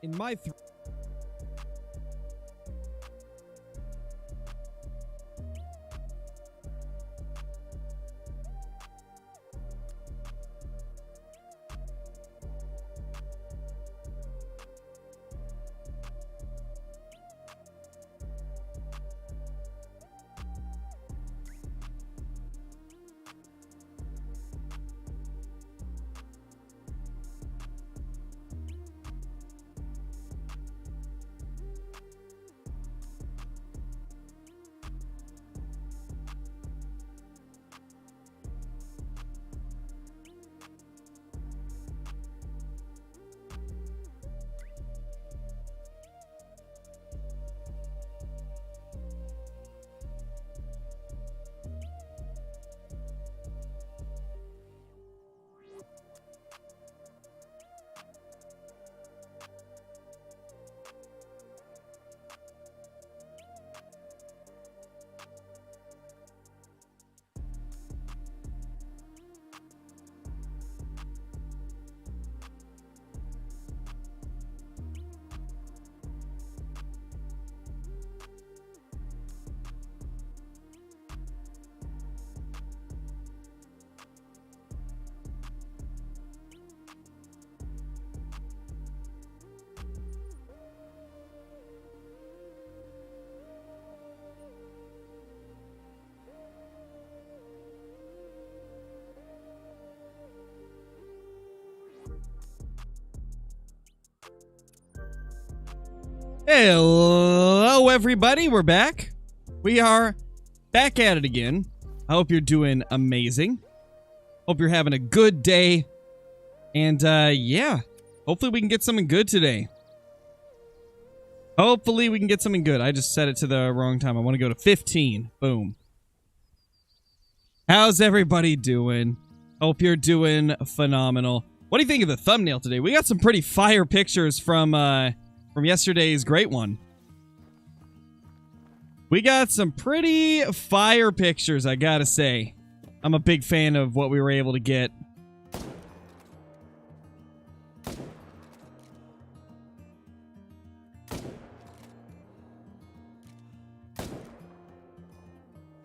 in my Hello, everybody. We're back. We are back at it again. I hope you're doing amazing. Hope you're having a good day. And, yeah. Hopefully we can get something good today. Hopefully we can get something good. I just set it to the wrong time. I want to go to 15. Boom. How's everybody doing? Hope you're doing phenomenal. What do you think of the thumbnail today? We got some pretty fire pictures from yesterday's great one. We got some pretty fire pictures, I gotta say. I'm a big fan of what we were able to get.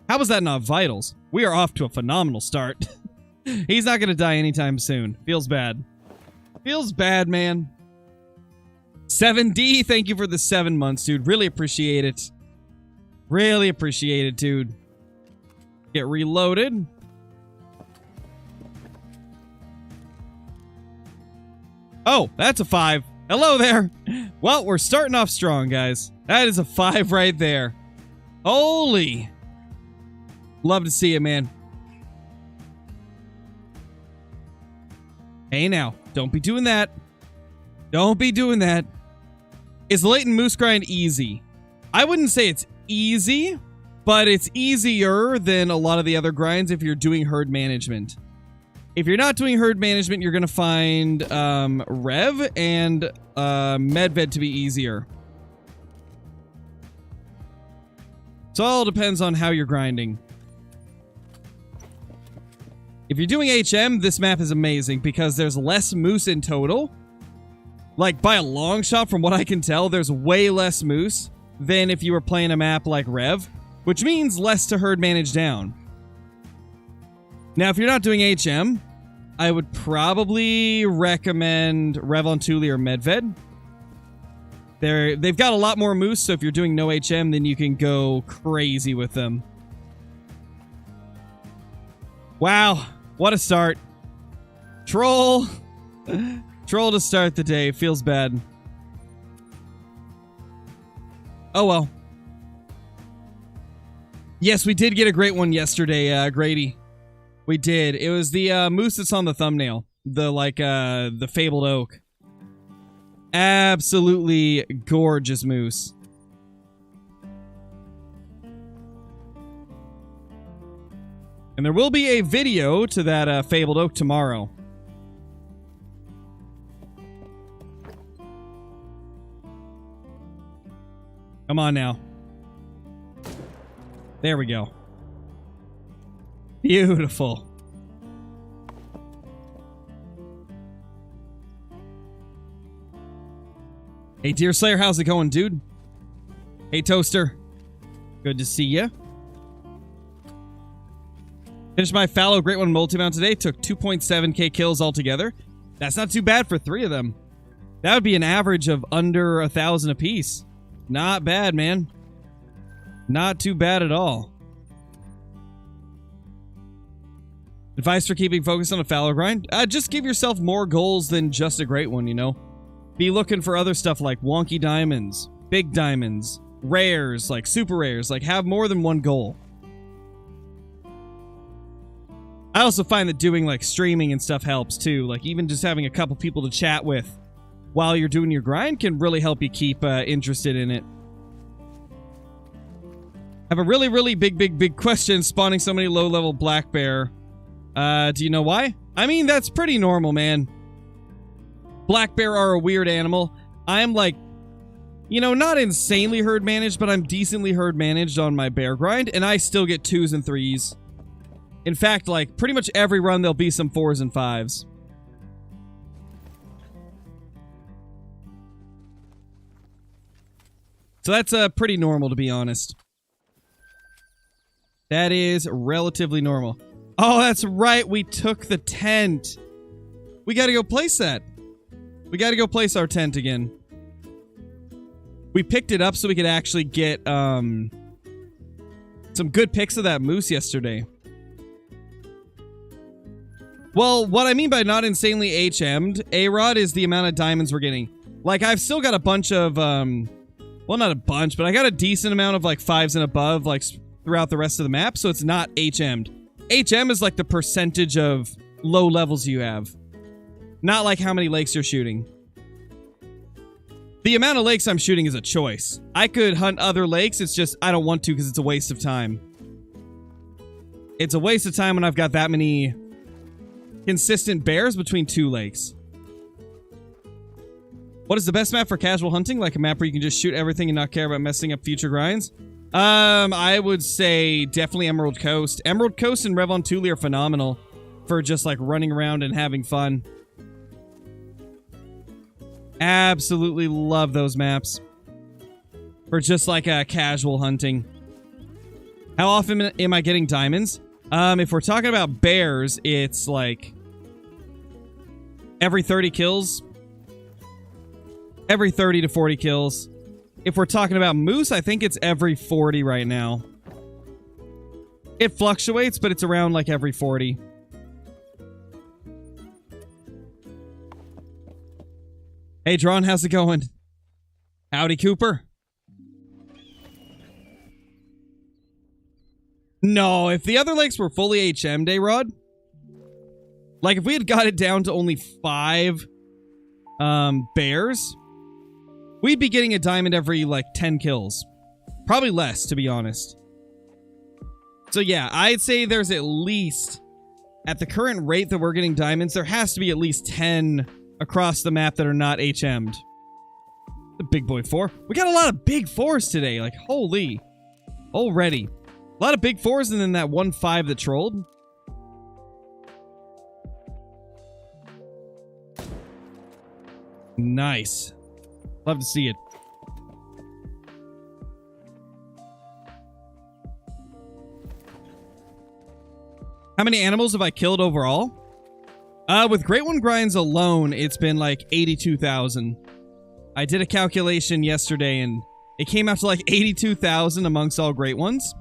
How was that not vitals? We are off to a phenomenal start. He's not gonna die anytime soon. Feels bad. Feels bad, man. 7D, thank you for the 7 months, dude. Really appreciate it. Really appreciate it, dude. Get reloaded. Oh, that's a 5. Hello there. Well, we're starting off strong, guys. That is a 5 right there. Holy. Love to see it, man. Hey, now. Don't be doing that. Don't be doing that. Is the latent moose grind easy? I wouldn't say it's easy, but it's easier than a lot of the other grinds if you're doing herd management. If you're not doing herd management, you're going to find Rev and Medved to be easier. So it all depends on how you're grinding. If you're doing HM, this map is amazing because there's less moose in total. Like, by a long shot, from what I can tell, there's way less moose than if you were playing a map like Rev, which means less to herd manage down. Now, if you're not doing HM, I would probably recommend Rev on Thule or Medved. They've got a lot more moose, so if you're doing no HM, then you can go crazy with them. Wow, what a start. Troll. Troll to start the day. Feels bad. Oh, well. Yes, we did get a great one yesterday, Grady. We did. It was the moose that's on the thumbnail. The fabled oak. Absolutely gorgeous moose. And there will be a video to that fabled oak tomorrow. Come on now. There we go. Beautiful. Hey, Deer Slayer, how's it going, dude? Hey, Toaster. Good to see ya. Finished my fallow Great One multi-mount today. Took 2.7k kills altogether. That's not too bad for 3 of them. That would be an average of under 1,000 apiece. Not bad, man. Not too bad at all. Advice for keeping focus on a fallow grind? Just give yourself more goals than just a Great One, you know? Be looking for other stuff like wonky diamonds, big diamonds, rares, like super rares. Like, have more than one goal. I also find that doing, like, streaming and stuff helps, too. Like, even just having a couple people to chat with while you're doing your grind can really help you keep interested in it. I have a really, really big question spawning so many low-level black bear. Do you know why? I mean, that's pretty normal, man. Black bear are a weird animal. I'm, like, you know, not insanely herd managed, but I'm decently herd managed on my bear grind, and I still get 2s and 3s. In fact, like, pretty much every run there'll be some 4s and 5s. So that's pretty normal, to be honest. That is relatively normal. Oh, that's right. We took the tent. We got to go place that. We got to go place our tent again. We picked it up so we could actually get some good pics of that moose yesterday. Well, what I mean by not insanely HM'd, A-Rod, is the amount of diamonds we're getting. Like, I've still got a bunch of, well, not a bunch, but I got a decent amount of, like, 5s and above, like, throughout the rest of the map, so it's not HM'd. HM is, like, the percentage of low levels you have. Not like how many lakes you're shooting. The amount of lakes I'm shooting is a choice. I could hunt other lakes, it's just I don't want to because it's a waste of time. It's a waste of time when I've got that many consistent bears between 2 lakes. What is the best map for casual hunting? Like a map where you can just shoot everything and not care about messing up future grinds? I would say definitely Emerald Coast. Emerald Coast and Revon Thule are phenomenal for just like running around and having fun. Absolutely love those maps for just like casual hunting. How often am I getting diamonds? If we're talking about bears, it's like every 30 kills. Every 30 to 40 kills. If we're talking about moose, I think it's every 40 right now. It fluctuates, but it's around like every 40. Hey, Drawn, how's it going? Howdy, Cooper. No, if the other lakes were fully HM'd, A-Rod, like if we had got it down to only 5 bears, we'd be getting a diamond every, like, 10 kills. Probably less, to be honest. So, yeah, I'd say there's at least, at the current rate that we're getting diamonds, there has to be at least 10 across the map that are not HM'd. The big boy 4. We got a lot of big 4s today. Like, holy. Already. A lot of big 4s and then that 1-5 that trolled. Nice. Love to see it. How many animals have I killed overall? With Great One grinds alone, it's been like 82,000. I did a calculation yesterday and it came out to like 82,000 amongst all Great Ones.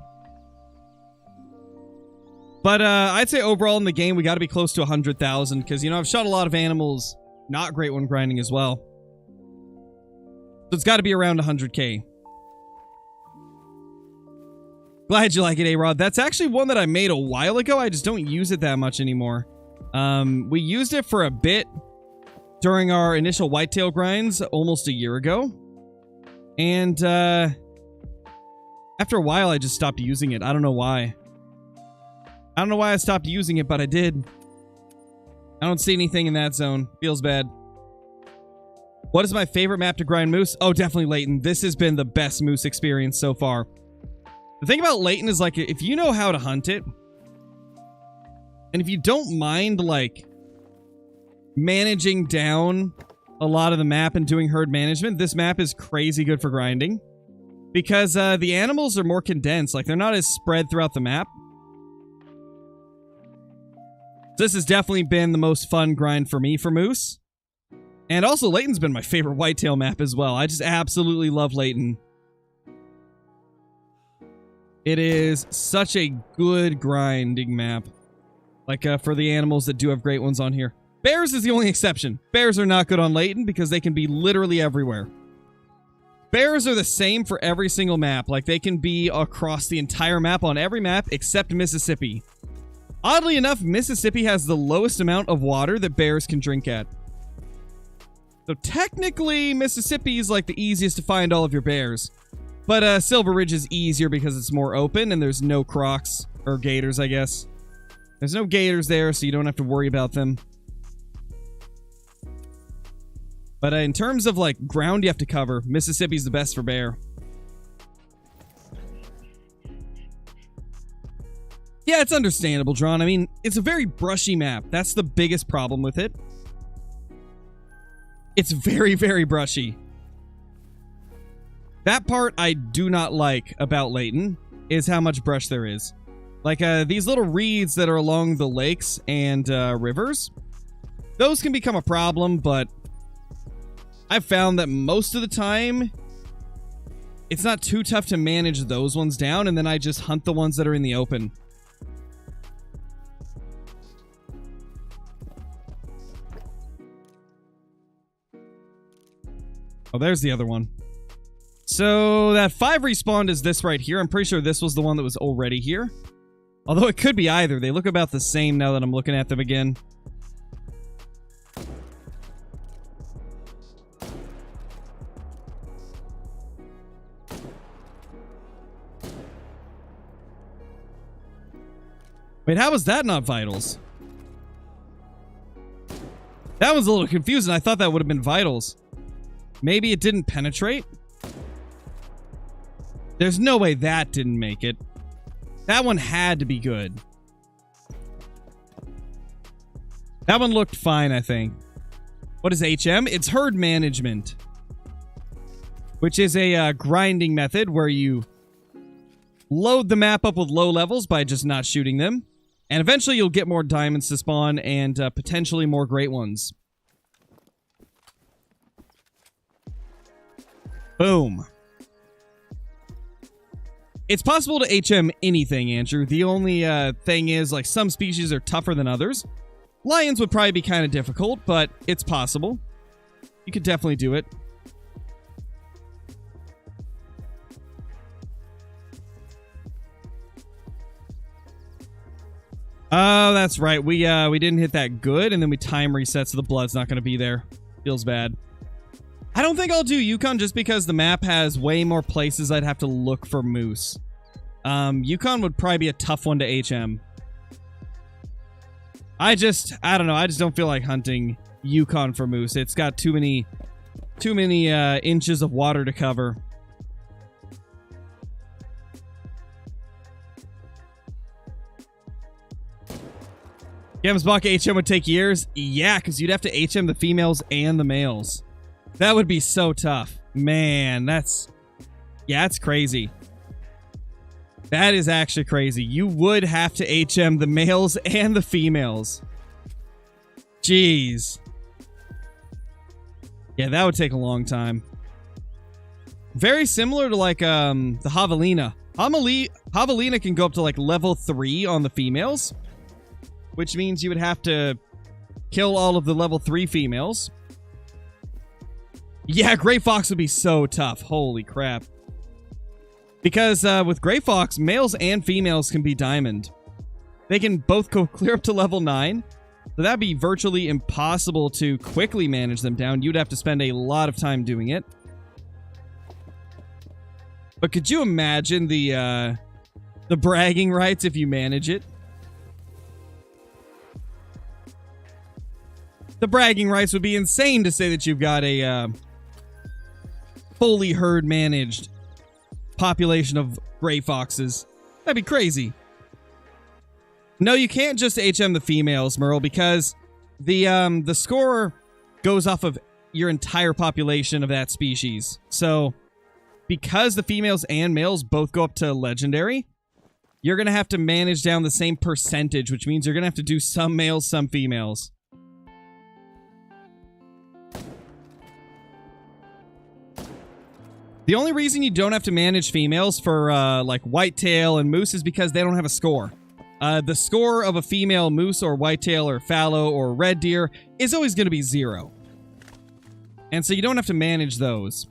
But I'd say overall in the game, we got to be close to 100,000 because, you know, I've shot a lot of animals not Great One grinding as well. So it's got to be around 100k. Glad you like it, A-Rod. That's actually one that I made a while ago. I just don't use it that much anymore. We used it for a bit during our initial whitetail grinds almost a year ago. And after a while, I just stopped using it. I don't know why. I don't know why I stopped using it, but I did. I don't see anything in that zone. Feels bad. What is my favorite map to grind moose? Oh, definitely Layton. This has been the best moose experience so far. The thing about Layton is, like, if you know how to hunt it, and if you don't mind, like, managing down a lot of the map and doing herd management, this map is crazy good for grinding. Because the animals are more condensed. Like, they're not as spread throughout the map. This has definitely been the most fun grind for me for Moose. And also, Layton's been my favorite whitetail map as well. I just absolutely love Layton. It is such a good grinding map. Like, for the animals that do have great ones on here. Bears is the only exception. Bears are not good on Layton because they can be literally everywhere. Bears are the same for every single map. Like, they can be across the entire map on every map except Mississippi. Oddly enough, Mississippi has the lowest amount of water that bears can drink at. So technically, Mississippi is like the easiest to find all of your bears. But Silver Ridge is easier because it's more open and there's no crocs. Or gators, I guess. There's no gators there, so you don't have to worry about them. But in terms of, like, ground you have to cover, Mississippi's the best for bear. Yeah, it's understandable, Drawn. I mean, it's a very brushy map. That's the biggest problem with it. It's very, very brushy. That part I do not like about Layton, is how much brush there is. Like, these little reeds that are along the lakes and rivers, those can become a problem, but I've found that most of the time, it's not too tough to manage those ones down, and then I just hunt the ones that are in the open. Oh, there's the other one. So, that 5 respawned is this right here. I'm pretty sure this was the one that was already here. Although it could be either. They look about the same now that I'm looking at them again. Wait, how was that not vitals? That was a little confusing. I thought that would have been vitals. Maybe it didn't penetrate? There's no way that didn't make it. That one had to be good. That one looked fine, I think. What is HM? It's herd management. Which is a grinding method where you load the map up with low levels by just not shooting them. And eventually you'll get more diamonds to spawn and potentially more great ones. Boom. It's possible to HM anything, Andrew. The only thing is, like, some species are tougher than others. Lions would probably be kind of difficult, but it's possible. You could definitely do it. Oh, that's right. We didn't hit that good, and then we time reset, so the blood's not going to be there. Feels bad. I don't think I'll do Yukon just because the map has way more places I'd have to look for moose. Yukon would probably be a tough one to HM. I don't know. I just don't feel like hunting Yukon for moose. It's got too many inches of water to cover. Gemsbach HM would take years? Yeah, because you'd have to HM the females and the males. That would be so tough. Man, that's crazy. That is actually crazy. You would have to HM the males and the females. Jeez. Yeah, that would take a long time. Very similar to, like, the Javelina. Javelina can go up to, like, level 3 on the females, which means you would have to kill all of the level 3 females. Yeah, Gray Fox would be so tough. Holy crap. Because with Gray Fox, males and females can be diamond. They can both go clear up to level 9. So that'd be virtually impossible to quickly manage them down. You'd have to spend a lot of time doing it. But could you imagine the bragging rights if you manage it? The bragging rights would be insane to say that you've got a fully herd managed population of gray foxes. That'd be crazy. No, you can't just HM the females, Merle, because the score goes off of... your entire population of that species. So, because the females and males both go up to legendary, you're going to have to manage down the same percentage, which means you're going to have to do some males, some females. The only reason you don't have to manage females for, like, whitetail and moose is because they don't have a score. The score of a female moose or whitetail or fallow or red deer is always going to be 0. And so you don't have to manage those.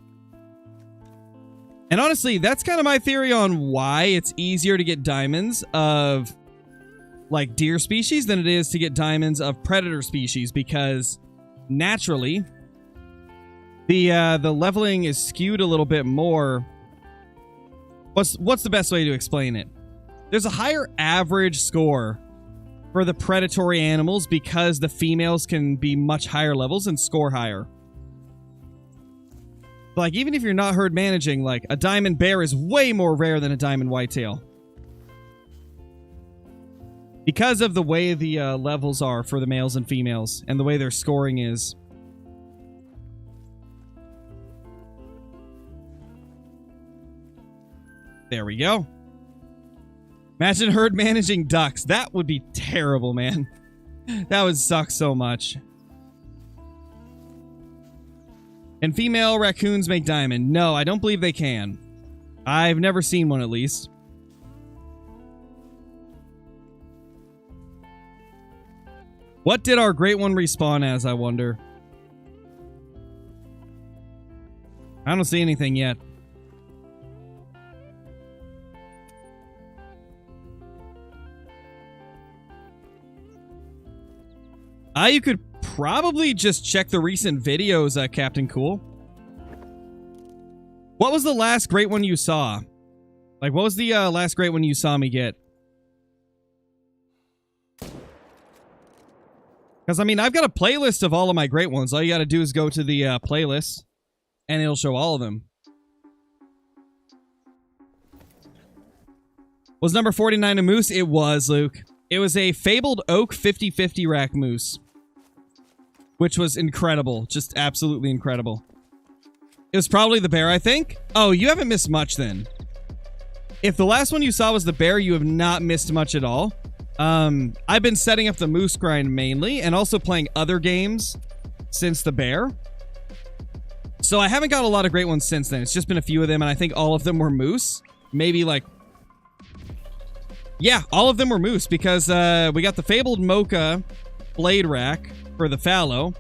And honestly, that's kind of my theory on why it's easier to get diamonds of, like, deer species than it is to get diamonds of predator species, because naturally the leveling is skewed a little bit more. What's the best way to explain it? There's a higher average score for the predatory animals because the females can be much higher levels and score higher. Like, even if you're not herd managing, like, a diamond bear is way more rare than a diamond whitetail. Because of the way the levels are for the males and females, and the way their scoring is. There we go. Imagine herd managing ducks. That would be terrible, man. That would suck so much. Can female raccoons make diamond? No, I don't believe they can. I've never seen one, at least. What did our great one respawn as, I wonder? I don't see anything yet. You could probably just check the recent videos, Captain Cool. What was the last great one you saw? Like, what was the last great one you saw me get? Because, I mean, I've got a playlist of all of my great ones. All you got to do is go to the playlist, and it'll show all of them. Was number 49 a moose? It was, Luke. It was a fabled oak 50/50 rack moose. Which was incredible. Just absolutely incredible. It was probably the bear, I think. Oh, you haven't missed much then. If the last one you saw was the bear, you have not missed much at all. I've been setting up the moose grind mainly, and also playing other games since the bear. So I haven't got a lot of great ones since then. It's just been a few of them, and I think all of them were moose. Maybe like... Yeah, all of them were moose, because we got the fabled mocha blade rack for the fallow,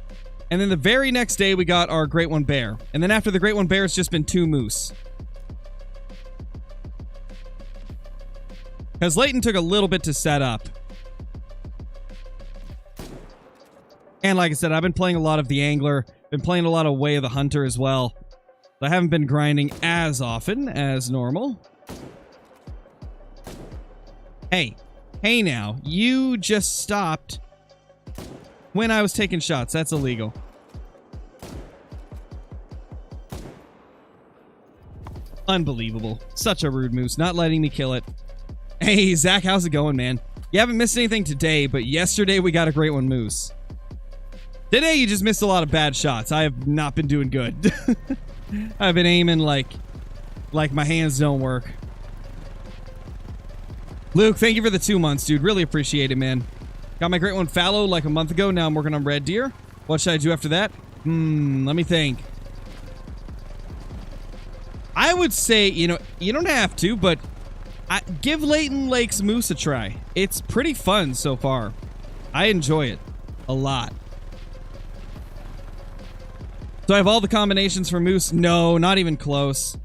and then the very next day we got our great one bear, and then after the great one bear it's just been 2 moose, because Leighton took a little bit to set up. And like I said, I've been playing a lot of the angler, been playing a lot of Way of the Hunter as well. I haven't been grinding as often as normal. Hey now, you just stopped when I was taking shots. That's illegal. Unbelievable. Such a rude moose. Not letting me kill it. Hey, Zach, how's it going, man? You haven't missed anything today, but yesterday we got a great one moose. Today you just missed a lot of bad shots. I have not been doing good. I've been aiming like my hands don't work. Luke, thank you for the 2 months, dude. Really appreciate it, man. Got my great one fallow like a month ago. Now I'm working on red deer. What should I do after that? Let me think. I would say, you know, you don't have to, but give Leighton Lake's moose a try. It's pretty fun so far. I enjoy it a lot. So I have all the combinations for moose? No, not even close.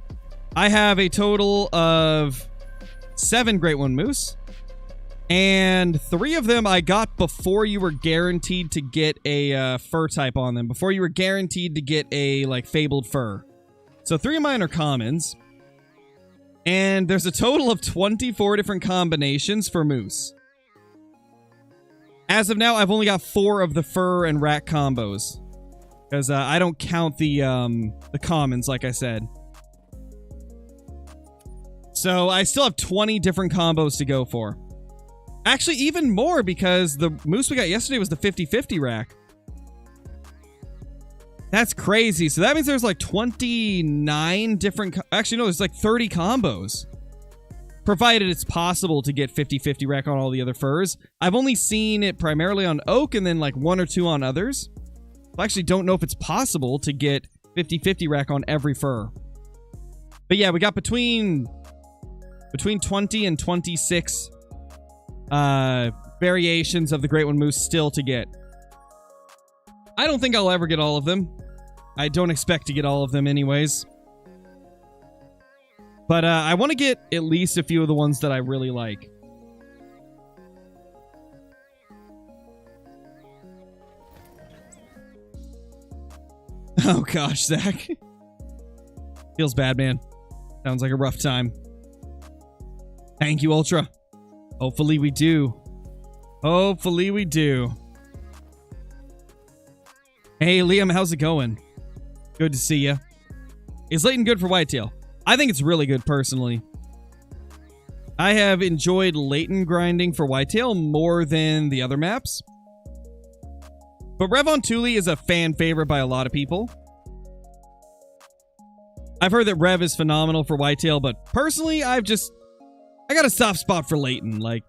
I have a total of 7 great one moose. And 3 of them I got before you were guaranteed to get a fur type on them. Before you were guaranteed to get a, like, fabled fur. So 3 of mine are commons. And there's a total of 24 different combinations for moose. As of now, I've only got 4 of the fur and rack combos. Because I don't count the commons, like I said. So I still have 20 different combos to go for. Actually, even more, because the moose we got yesterday was the 50/50 rack. That's crazy. So that means there's like 29 different... Actually, no, there's like 30 combos. Provided it's possible to get 50-50 rec on all the other furs. I've only seen it primarily on Oak and then like 1 or 2 on others. I actually don't know if it's possible to get 50-50 rec on every fur. But yeah, we got between 20 and 26 variations of the Great One Moose still to get. I don't think I'll ever get all of them. I don't expect to get all of them anyways. But I want to get at least a few of the ones that I really like. Oh gosh, Zach. Feels bad, man. Sounds like a rough time. Thank you, Ultra. Hopefully we do. Hopefully we do. Hey, Liam, how's it going? Good to see you. Is Layton good for Whitetail? I think it's really good, personally. I have enjoyed Layton grinding for Whitetail more than the other maps. But Rev on Thule is a fan favorite by a lot of people. I've heard that Rev is phenomenal for Whitetail, but personally, I got a soft spot for Layton. Like,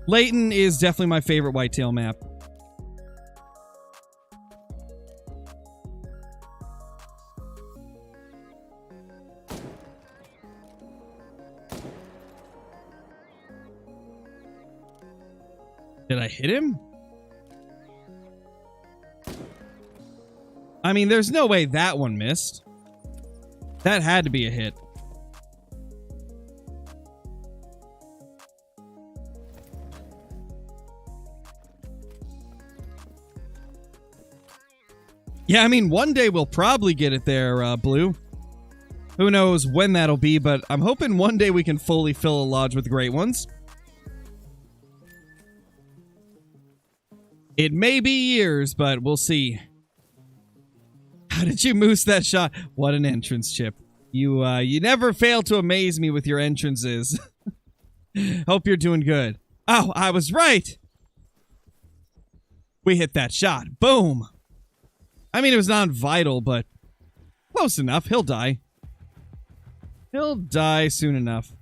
Layton is definitely my favorite Whitetail map. Did I hit him? I mean, there's no way that one missed. That had to be a hit. Yeah, I mean, one day we'll probably get it there, Blue. Who knows when that'll be, but I'm hoping one day we can fully fill a lodge with great ones. It may be years, but we'll see. How did you moose that shot? What an entrance, Chip. You never fail to amaze me with your entrances. Hope you're doing good. Oh, I was right. We hit that shot. Boom. I mean, it was non-vital, but close enough. He'll die. He'll die soon enough.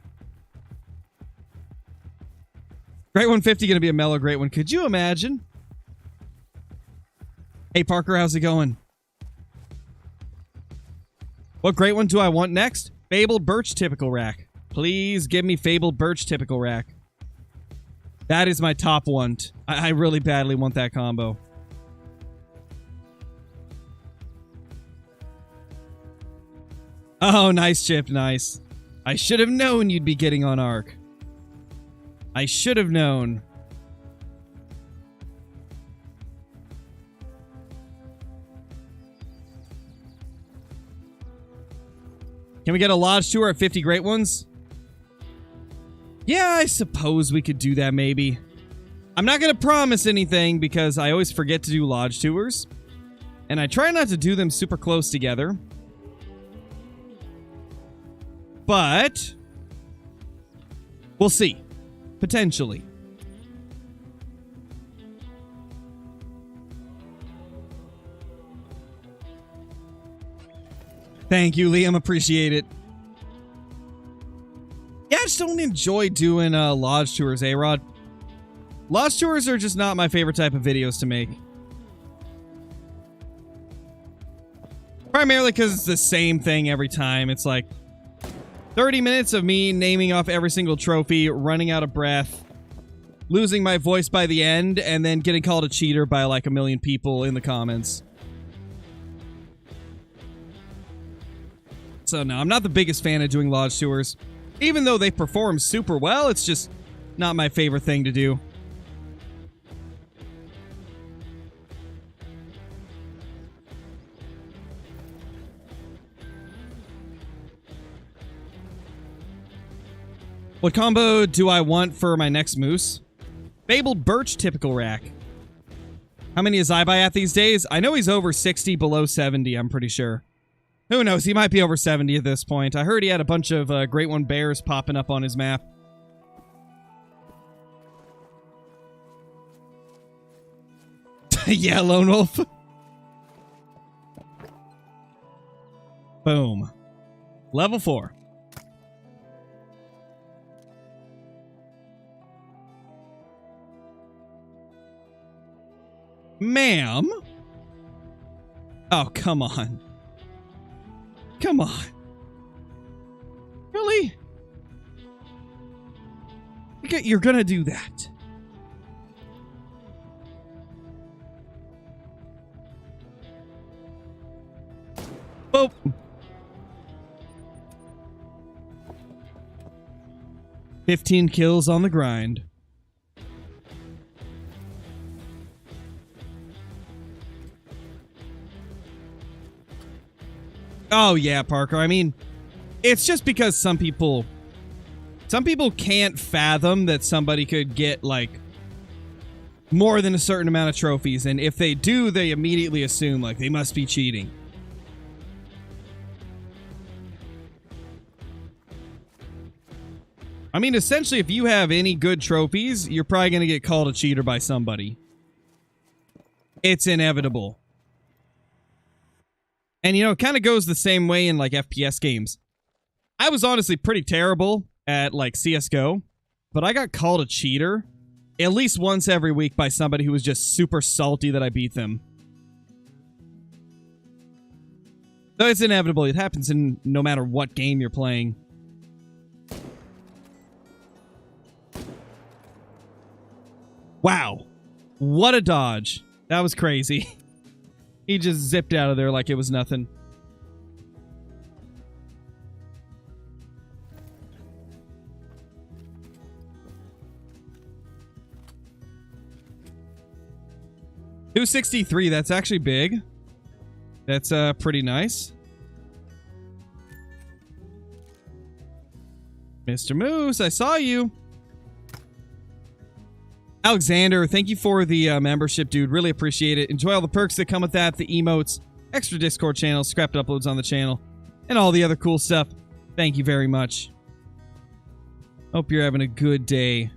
Great 150 gonna be a mellow great one. Could you imagine? Hey, Parker, how's it going? What great one do I want next? Fabled Birch Typical Rack. Please give me Fabled Birch Typical Rack. That is my top one. I really badly want that combo. Oh, nice, Chip, nice. I should have known you'd be getting on Arc. I should have known. Can we get a lodge tour at 50 great ones? Yeah, I suppose we could do that maybe. I'm not going to promise anything because I always forget to do lodge tours. And I try not to do them super close together. But we'll see. Potentially. Thank you, Liam. Appreciate it. Yeah, I just don't enjoy doing lodge tours, A-Rod. Lodge tours are just not my favorite type of videos to make. Primarily because it's the same thing every time. It's like 30 minutes of me naming off every single trophy, running out of breath, losing my voice by the end, and then getting called a cheater by like a million people in the comments. So no, I'm not the biggest fan of doing lodge tours. Even though they perform super well, it's just not my favorite thing to do. What combo do I want for my next moose? Fabled Birch Typical Rack. How many is iBuy at these days? I know he's over 60, below 70, I'm pretty sure. Who knows? He might be over 70 at this point. I heard he had a bunch of Great One Bears popping up on his map. Yeah, Lone Wolf. Boom. Level 4. Ma'am? Oh, come on. Come on. Really? You're gonna do that. Boop. "15 kills on the grind." Oh yeah, Parker. I mean, it's just because some people can't fathom that somebody could get like more than a certain amount of trophies, and if they do, they immediately assume like they must be cheating. I mean, essentially, if you have any good trophies, you're probably going to get called a cheater by somebody. It's inevitable. And, you know, it kind of goes the same way in, like, FPS games. I was honestly pretty terrible at, like, CSGO, but I got called a cheater at least once every week by somebody who was just super salty that I beat them. So it's inevitable. It happens in no matter what game you're playing. Wow. What a dodge. That was crazy. He just zipped out of there like it was nothing. $263, that's actually big. That's pretty nice. Mr. Moose, I saw you. Alexander, thank you for the membership, dude. Really appreciate it. Enjoy all the perks that come with that. The emotes, extra Discord channel, scrapped uploads on the channel, and all the other cool stuff. Thank you very much. Hope you're having a good day.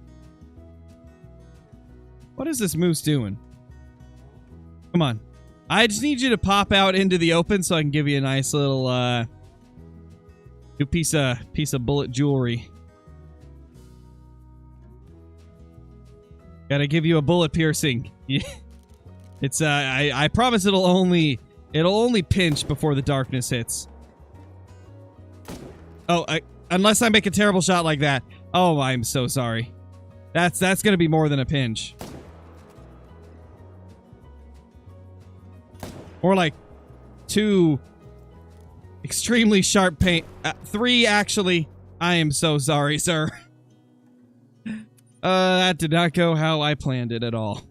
What is this moose doing? Come on. I just need you to pop out into the open so I can give you a nice little new piece of bullet jewelry. Gotta give you a bullet piercing. It's I promise it'll only pinch before the darkness hits. Oh, unless I make a terrible shot like that. Oh, I'm so sorry. That's gonna be more than a pinch. Or like 2 extremely sharp pain. 3 actually. I am so sorry, sir. That did not go how I planned it at all.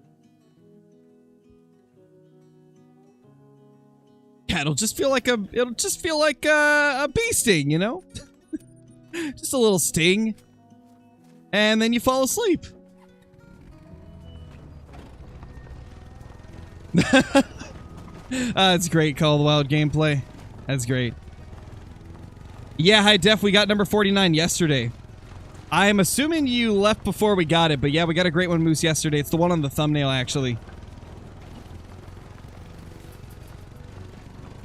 Yeah, it'll just feel like a bee sting, you know? Just a little sting. And then you fall asleep. That's great, Call of the Wild gameplay. That's great. Yeah, High Def, we got number 49 yesterday. I'm assuming you left before we got it, but yeah, we got a great one, Moose, yesterday. It's the one on the thumbnail, actually.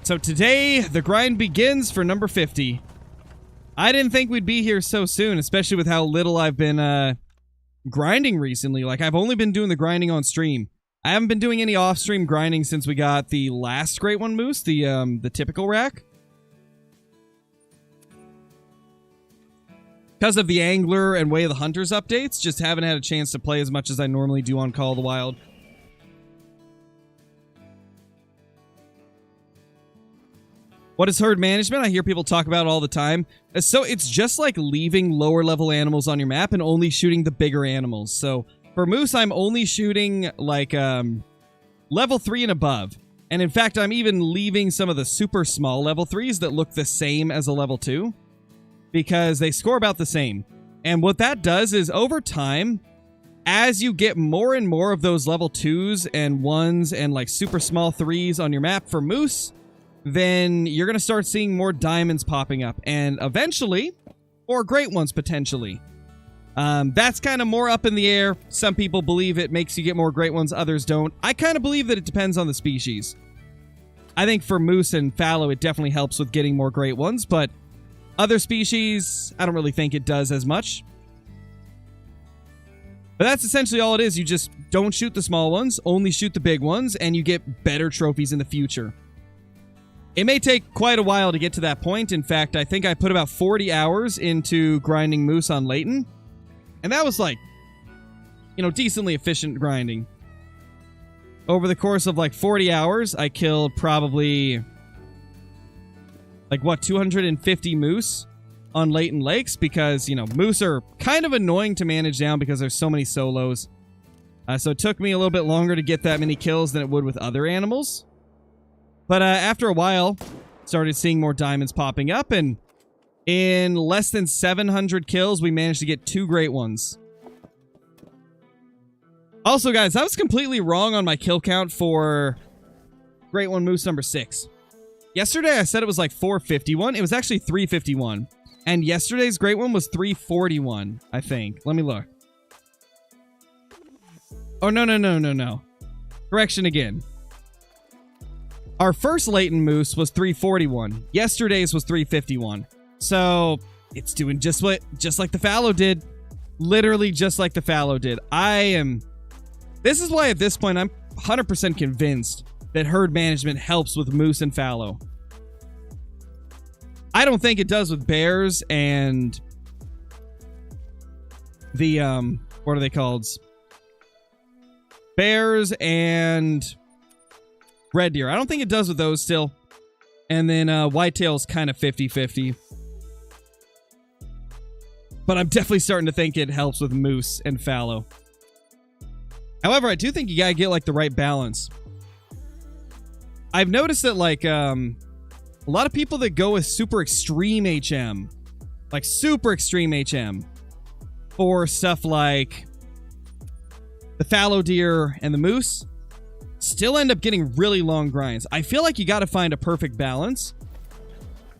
So today, the grind begins for number 50. I didn't think we'd be here so soon, especially with how little I've been grinding recently. Like, I've only been doing the grinding on stream. I haven't been doing any off-stream grinding since we got the last great one, Moose, the typical rack. Because of the Angler and Way of the Hunters updates, just haven't had a chance to play as much as I normally do on Call of the Wild. What is herd management? I hear people talk about it all the time. So it's just like leaving lower level animals on your map and only shooting the bigger animals. So for moose, I'm only shooting like level 3 and above. And in fact, I'm even leaving some of the super small level 3s that look the same as a level 2. Because they score about the same. And what that does is, over time, as you get more and more of those level 2s and 1s and like super small 3s on your map for moose, then you're going to start seeing more diamonds popping up. And eventually, or great ones potentially. That's kind of more up in the air. Some people believe it makes you get more great ones, others don't. I kind of believe that it depends on the species. I think for moose and fallow, it definitely helps with getting more great ones, but other species, I don't really think it does as much. But that's essentially all it is. You just don't shoot the small ones, only shoot the big ones, and you get better trophies in the future. It may take quite a while to get to that point. In fact, I think I put about 40 hours into grinding moose on Layton. And that was like, you know, decently efficient grinding. Over the course of like 40 hours, I killed probably like, what, 250 moose on Layton Lakes, because, you know, moose are kind of annoying to manage down because there's so many solos. So it took me a little bit longer to get that many kills than it would with other animals. But after a while, started seeing more diamonds popping up, and in less than 700 kills, we managed to get 2 great ones. Also, guys, I was completely wrong on my kill count for Great One Moose number 6. Yesterday, I said it was like 451. It was actually 351. And yesterday's Great One was 341, I think. Let me look. Oh, no. Correction again. Our first Layton Moose was 341. Yesterday's was 351. So, it's doing just like the fallow did. Literally just like the fallow did. This is why at this point I'm 100% convinced that herd management helps with moose and fallow. I don't think it does with bears and the, what are they called? Bears and red deer. I don't think it does with those still. And then whitetail's kind of 50-50. But I'm definitely starting to think it helps with moose and fallow. However, I do think you gotta get like the right balance. I've noticed that like a lot of people that go with super extreme HM, like super extreme HM, for stuff like the fallow deer and the moose, still end up getting really long grinds. I feel like you gotta find a perfect balance.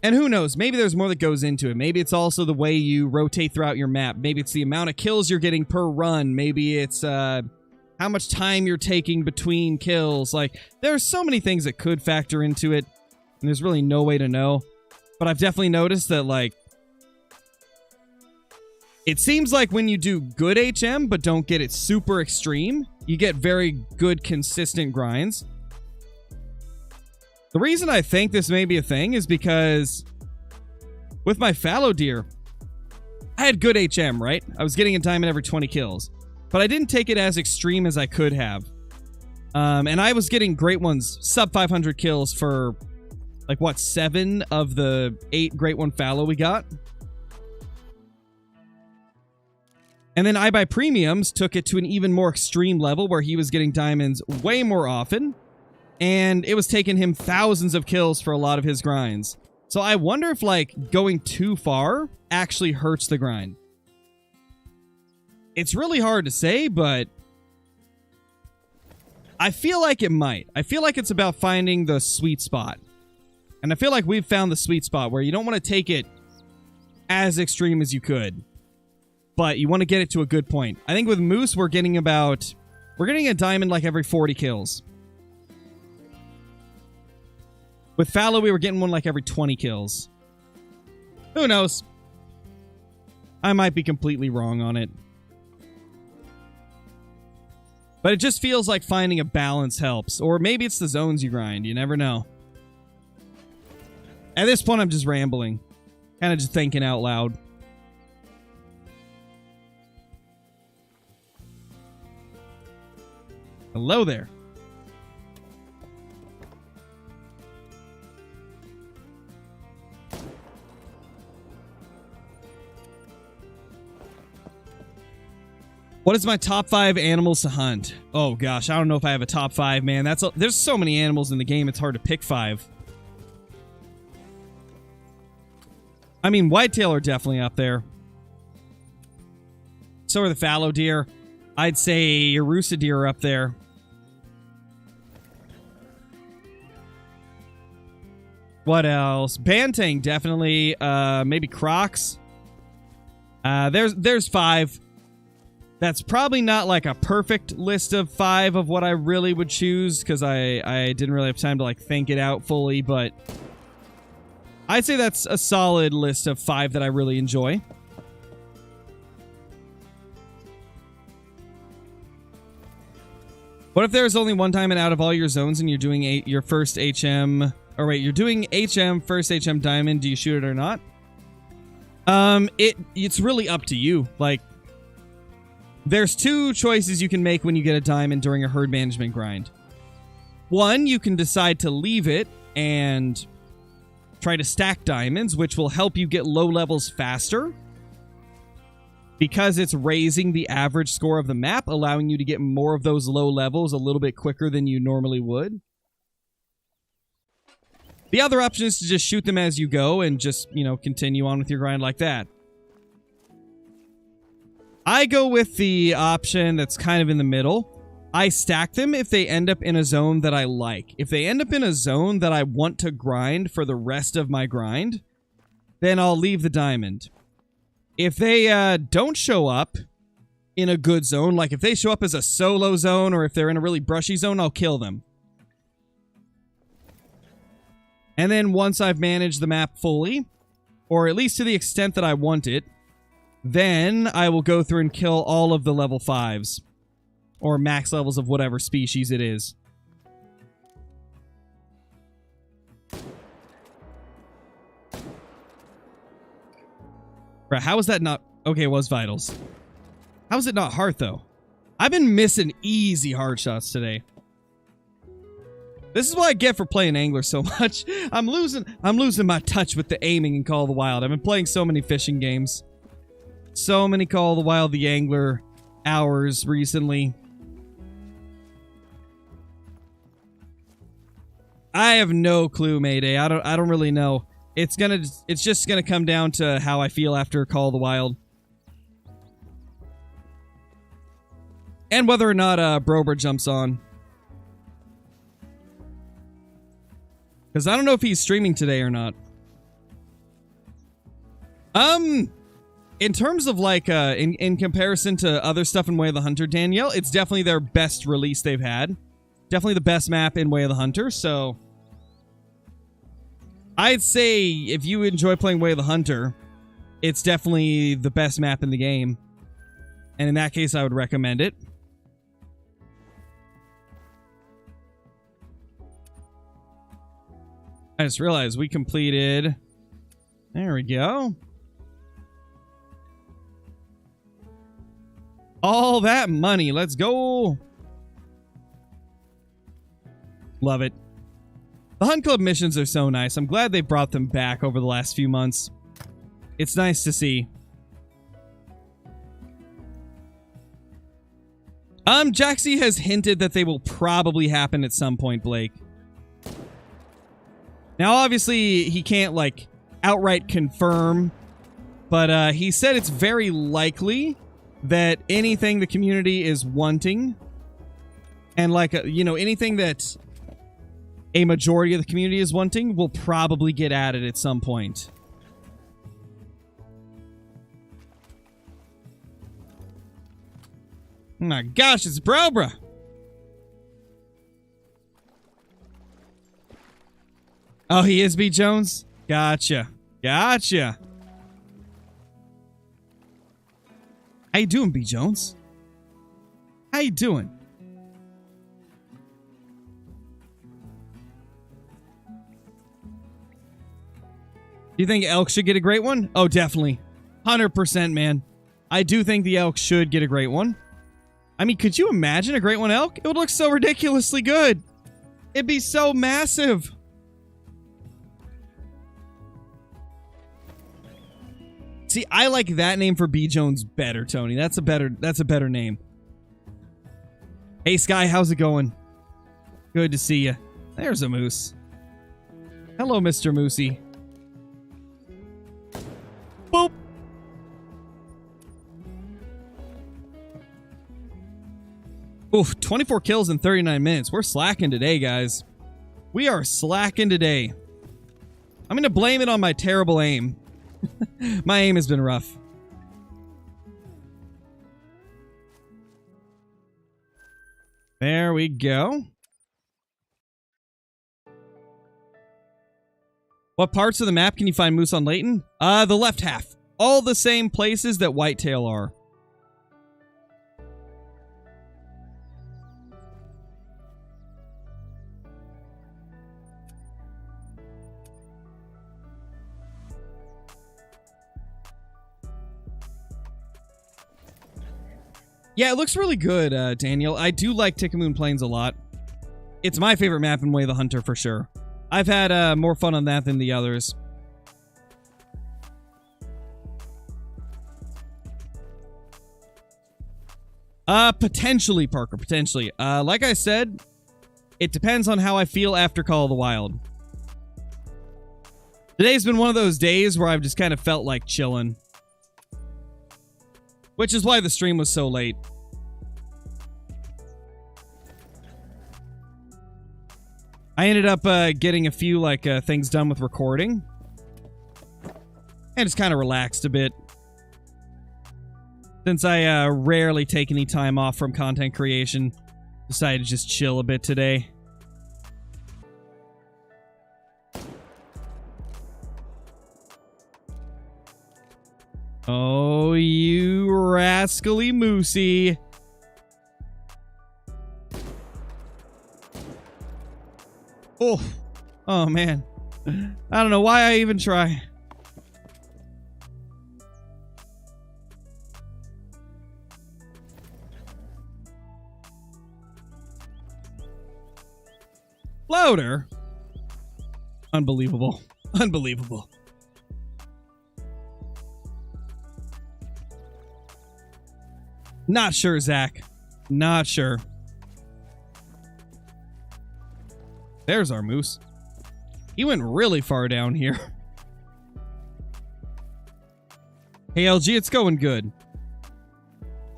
And who knows, maybe there's more that goes into it. Maybe it's also the way you rotate throughout your map. Maybe it's the amount of kills you're getting per run. Maybe it's how much time you're taking between kills. Like, there are so many things that could factor into it, and there's really no way to know. But I've definitely noticed that, like, it seems like when you do good HM but don't get it super extreme, you get very good, consistent grinds. The reason I think this may be a thing is because with my fallow deer, I had good HM, right? I was getting a diamond every 20 kills. But I didn't take it as extreme as I could have. And I was getting great ones, sub 500 kills for, like, what, 7 of the 8 great one fallow we got? And then I Buy Premiums took it to an even more extreme level where he was getting diamonds way more often. And it was taking him thousands of kills for a lot of his grinds. So I wonder if, like, going too far actually hurts the grind. It's really hard to say, but I feel like it might. I feel like it's about finding the sweet spot. And I feel like we've found the sweet spot where you don't want to take it as extreme as you could, but you want to get it to a good point. I think with moose, we're getting a diamond like every 40 kills. With fallow, we were getting one like every 20 kills. Who knows? I might be completely wrong on it. But it just feels like finding a balance helps. Or maybe it's the zones you grind. You never know. At this point, I'm just rambling. Kind of just thinking out loud. Hello there. What is my top 5 animals to hunt? Oh gosh, I don't know if I have a top 5, man. There's so many animals in the game, it's hard to pick 5. I mean, whitetail are definitely up there. So are the fallow deer. I'd say Arusa deer are up there. What else? Banteng, definitely. Maybe crocs. There's 5. That's probably not like a perfect list of 5 of what I really would choose, because I didn't really have time to like think it out fully, but I'd say that's a solid list of 5 that I really enjoy. What if there's only one time and out of all your zones and you're doing your first HM, or wait, you're doing HM, first HM diamond, do you shoot it or not? It's really up to you. Like, there's 2 choices you can make when you get a diamond during a herd management grind. One, you can decide to leave it and try to stack diamonds, which will help you get low levels faster, because it's raising the average score of the map, allowing you to get more of those low levels a little bit quicker than you normally would. The other option is to just shoot them as you go and just, you know, continue on with your grind like that. I go with the option that's kind of in the middle. I stack them if they end up in a zone that I like. If they end up in a zone that I want to grind for the rest of my grind, then I'll leave the diamond. If they don't show up in a good zone, like if they show up as a solo zone or if they're in a really brushy zone, I'll kill them. And then once I've managed the map fully, or at least to the extent that I want it, then I will go through and kill all of the level 5s. Or max levels of whatever species it is. Bro, how is that not... Okay, it was vitals. How is it not heart, though? I've been missing easy hard shots today. This is what I get for playing Angler so much. I'm losing my touch with the aiming in Call of the Wild. I've been playing so many fishing games. So many Call of the Wild, the Angler hours recently. I have no clue, Mayday. I don't really know. It's just gonna come down to how I feel after Call of the Wild. And whether or not Brober jumps on. Because I don't know if he's streaming today or not. In terms of like, in comparison to other stuff in Way of the Hunter, Danielle, it's definitely their best release they've had. Definitely the best map in Way of the Hunter, so... I'd say if you enjoy playing Way of the Hunter, it's definitely the best map in the game. And in that case, I would recommend it. I just realized we completed... There we go. All that money. Let's go. Love it. The Hunt Club missions are so nice. I'm glad they brought them back over the last few months. It's nice to see. Jaxie has hinted that they will probably happen at some point, Blake. Now, obviously, he can't, like, outright confirm, but he said it's very likely that anything the community is wanting, and, like, you know, anything that a majority of the community is wanting will probably get added at some point. Oh my gosh, it's Brobra! Oh, he is B. Jones? Gotcha. Gotcha. How you doing, B. Jones? How you doing? Do you think Elk should get a great one? Oh, definitely. 100%, man. I do think the Elk should get a great one. I mean, could you imagine a great one Elk? It would look so ridiculously good. It'd be so massive. See, I like that name for B. Jones better, Tony. That's a better name. Hey, Sky, how's it going? Good to see you. There's a moose. Hello, Mr. Moosey. Boop. Oof, 24 kills in 39 minutes. We're slacking today, guys. We are slacking today. I'm going to blame it on my terrible aim. My aim has been rough. There we go. What parts of the map can you find moose on Layton? The left half. All the same places that whitetail are. Yeah, it looks really good, Daniel. I do like Tikamoon Plains a lot. It's my favorite map in Way of the Hunter for sure. I've had more fun on that than the others. Potentially, Parker, potentially. Like I said, it depends on how I feel after Call of the Wild. Today's been one of those days where I've just kind of felt like chilling. Which is why the stream was so late. I ended up getting a few things done with recording. And just kind of relaxed a bit. Since I rarely take any time off from content creation, decided to just chill a bit today. Oh, you rascally moosey. Oh. Oh, man. I don't know why I even try. Louder. Unbelievable. Unbelievable. Not sure, Zach. Not sure. There's our moose. He went really far down here. Hey, LG, it's going good.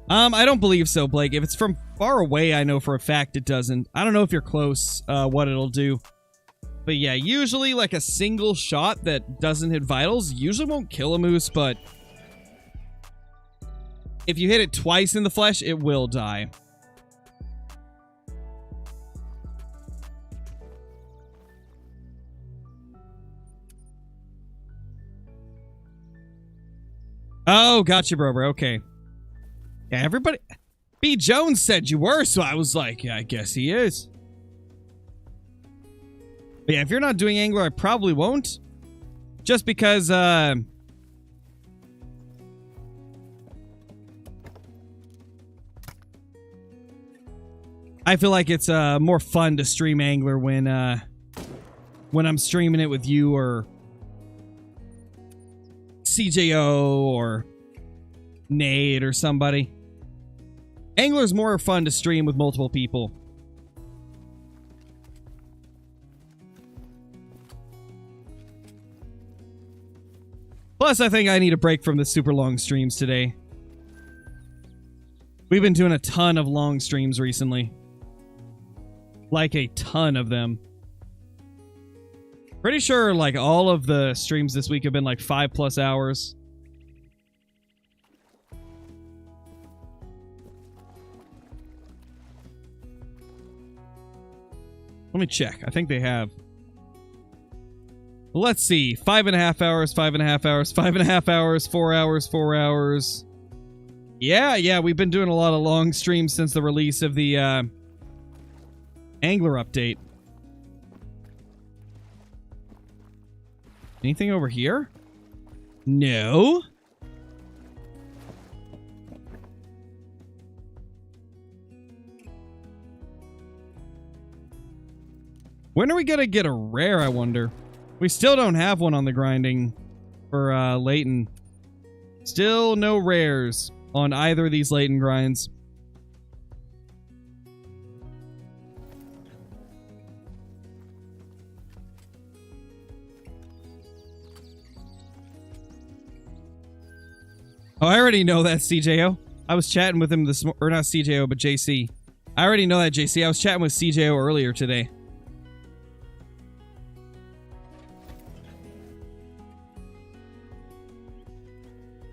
I don't believe so, Blake. If it's from far away, I know for a fact it doesn't. I don't know if you're close, what it'll do. But yeah, usually like a single shot that doesn't hit vitals usually won't kill a moose, but if you hit it twice in the flesh, it will die. Oh, gotcha, bro. Okay. Yeah, everybody... B. Jones said you were, so I was like, yeah, I guess he is. But yeah, if you're not doing Angler, I probably won't. Just because, I feel like it's more fun to stream Angler when I'm streaming it with you or CJO or Nate or somebody. Angler's more fun to stream with multiple people. Plus, I think I need a break from the super long streams today. We've been doing a ton of long streams recently. Like a ton of them. Pretty sure like all of the streams this week have been like 5+ hours. Let me check. I think they have. Let's see. 5.5 hours, 5.5 hours, 5.5 hours, 4 hours, 4 hours. Yeah, we've been doing a lot of long streams since the release of the Angler update. Anything over here? No. When are we gonna get a rare, I wonder? We still don't have one on the grinding for Layton. Still no rares on either of these Layton grinds. Oh, I already know that, CJO. I was chatting with him this morning, or not CJO, but JC. I already know that, JC. I was chatting with CJO earlier today.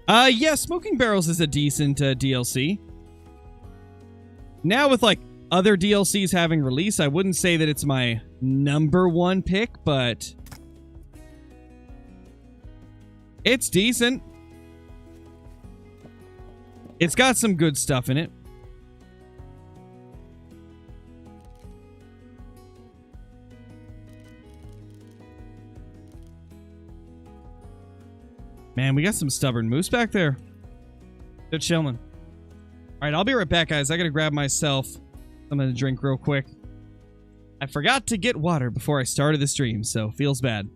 Yeah, Smoking Barrels is a decent DLC. Now with, like, other DLCs having released, I wouldn't say that it's my #1 pick, but it's decent. It's got some good stuff in it. Man, we got some stubborn moose back there. They're chilling. All right, I'll be right back, guys. I gotta grab myself something to drink real quick. I forgot to get water before I started the stream, so feels bad.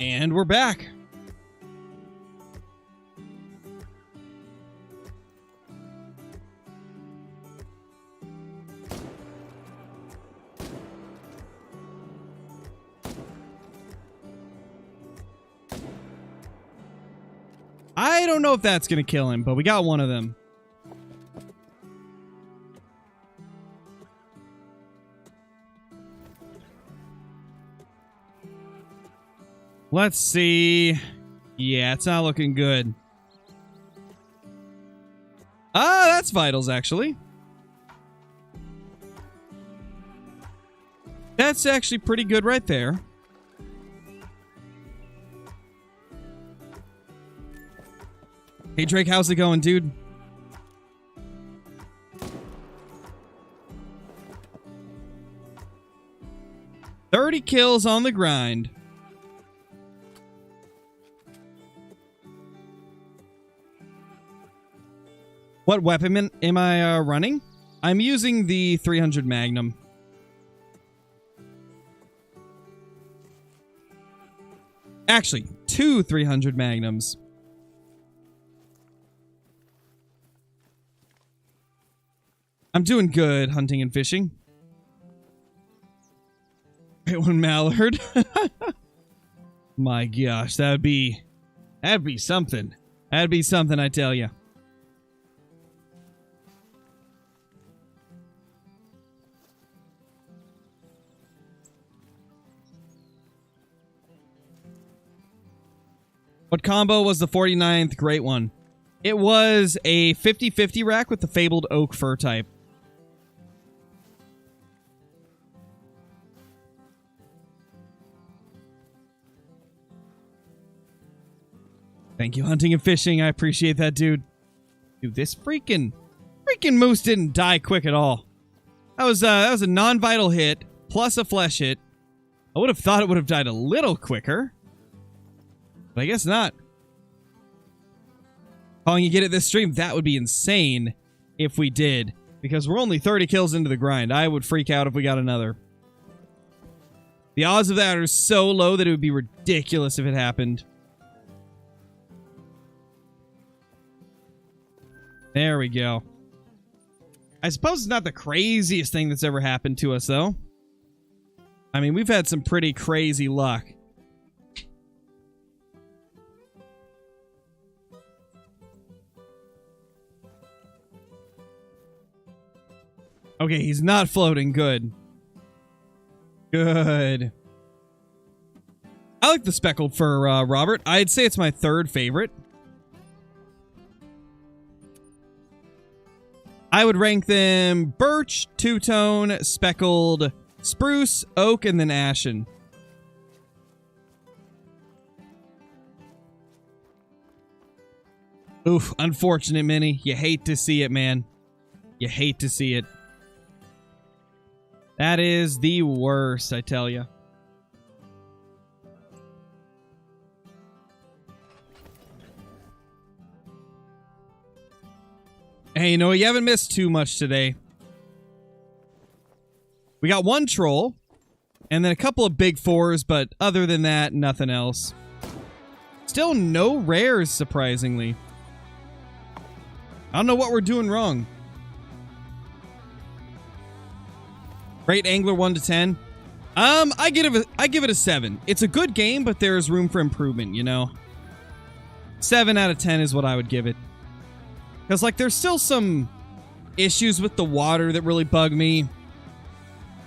And we're back. I don't know if that's going to kill him, but we got one of them. Let's see. Yeah, it's not looking good. Ah, that's vitals, actually. That's actually pretty good right there. Hey, Drake, how's it going, dude? $30 kills on the grind. What weapon am I running? I'm using the 300 Magnum. Actually, 2 300 Magnums. I'm doing good hunting and fishing. Right one mallard. My gosh, that'd be something. That'd be something, I tell you. What combo was the 49th great one? It was a 50-50 rack with the fabled oak fur type. Thank you, hunting and fishing. I appreciate that, dude. Dude, this freaking moose didn't die quick at all. That was a non-vital hit plus a flesh hit. I would have thought it would have died a little quicker, but I guess not. Calling you get it this stream, that would be insane if we did, because we're only 30 kills into the grind. I would freak out if we got another. The odds of that are so low that it would be ridiculous if it happened. There we go. I suppose it's not the craziest thing that's ever happened to us, though. I mean, we've had some pretty crazy luck. Okay, he's not floating. Good. Good. I like the speckled fur, Robert. I'd say it's my third favorite. I would rank them birch, two-tone, speckled, spruce, oak, and then ashen. Oof, unfortunate, Minnie. You hate to see it, man. You hate to see it. That is the worst, I tell you. Hey, you know, you haven't missed too much today. We got one troll, and then a couple of big fours, but other than that, nothing else. Still no rares, surprisingly. I don't know what we're doing wrong. Great Angler 1 to 10. I give it a 7. It's a good game, but there's room for improvement, you know. 7 out of 10 is what I would give it. Because, like, there's still some issues with the water that really bug me.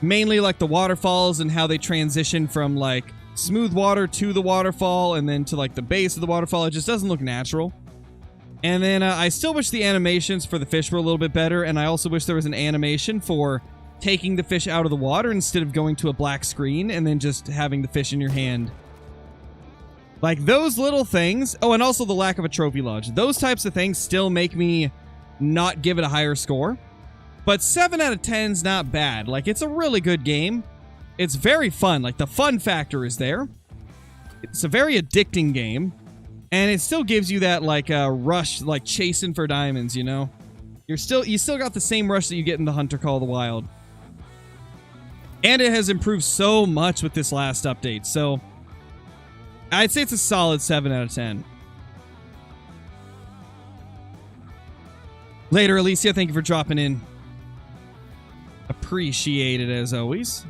Mainly, like, the waterfalls and how they transition from, like, smooth water to the waterfall and then to, like, the base of the waterfall. It just doesn't look natural. And then I still wish the animations for the fish were a little bit better, and I also wish there was an animation for taking the fish out of the water instead of going to a black screen and then just having the fish in your hand. Like, those little things... Oh, and also the lack of a trophy lodge. Those types of things still make me not give it a higher score. But 7 out of 10 is not bad. Like, it's a really good game. It's very fun. Like, the fun factor is there. It's a very addicting game. And it still gives you that, like, rush, like, chasing for diamonds, you know? You still got the same rush that you get in the Hunter Call of the Wild. And it has improved so much with this last update, so... I'd say it's a solid 7 out of 10. Later, Alicia, thank you for dropping in. Appreciate it as always.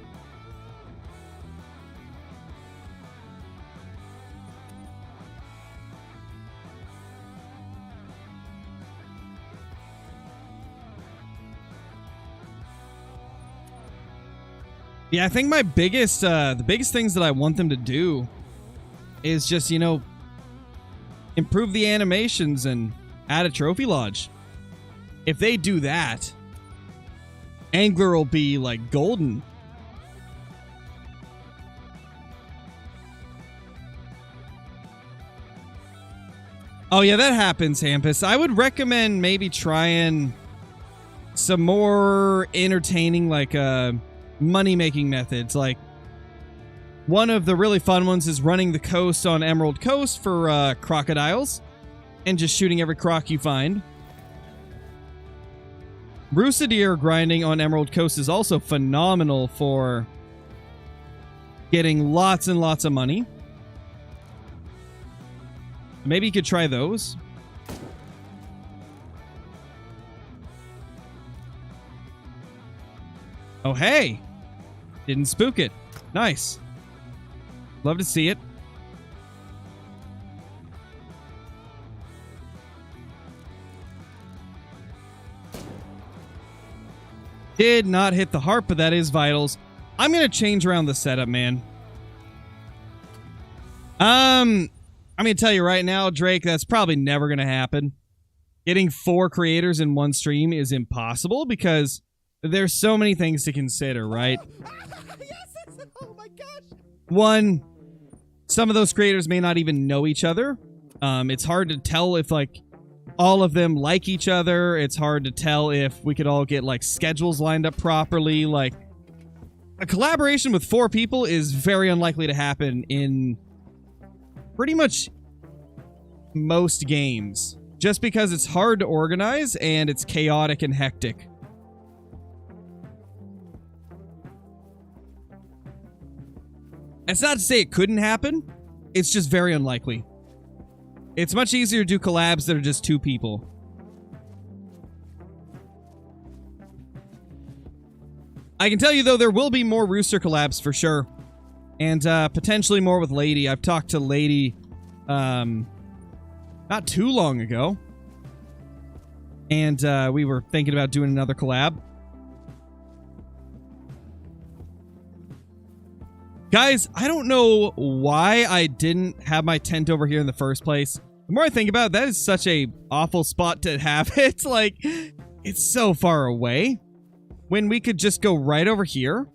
Yeah, I think my biggest, the biggest things that I want them to do is just, you know, improve the animations and add a trophy lodge. If they do that, Angler will be, like, golden. Oh, yeah, that happens, Hampus. I would recommend maybe trying some more entertaining, like, money-making methods. Like, one of the really fun ones is running the coast on Emerald Coast for crocodiles and just shooting every croc you find. Rooster grinding on Emerald Coast is also phenomenal for getting lots and lots of money. Maybe you could try those. Oh, hey! Didn't spook it. Nice. Love to see it. Did not hit the heart, but that is vitals. I'm going to change around the setup, man. I'm going to tell you right now, Drake, that's probably never going to happen. Getting 4 creators in one stream is impossible because there's so many things to consider, right? Yes, oh my gosh. One, some of those creators may not even know each other. It's hard to tell if, like, all of them like each other. It's hard to tell if we could all get like schedules lined up properly. Like a collaboration with 4 people is very unlikely to happen in pretty much most games, just because it's hard to organize and it's chaotic and hectic. It's not to say it couldn't happen, it's just very unlikely. It's much easier to do collabs that are just 2 people. I can tell you, though, there will be more Rooster collabs for sure. And potentially more with Lady. I've talked to Lady not too long ago. And we were thinking about doing another collab. Guys, I don't know why I didn't have my tent over here in the first place. The more I think about it, that is such a awful spot to have it. Like, it's so far away. When we could just go right over here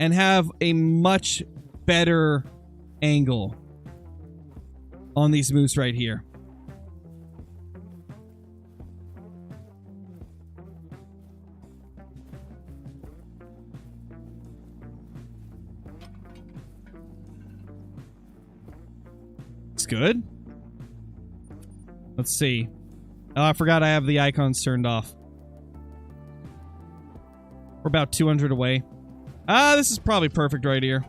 and have a much better angle on these moose right here. It's good. Let's see. Oh, I forgot I have the icons turned off. We're about 200 away. This is probably perfect right here.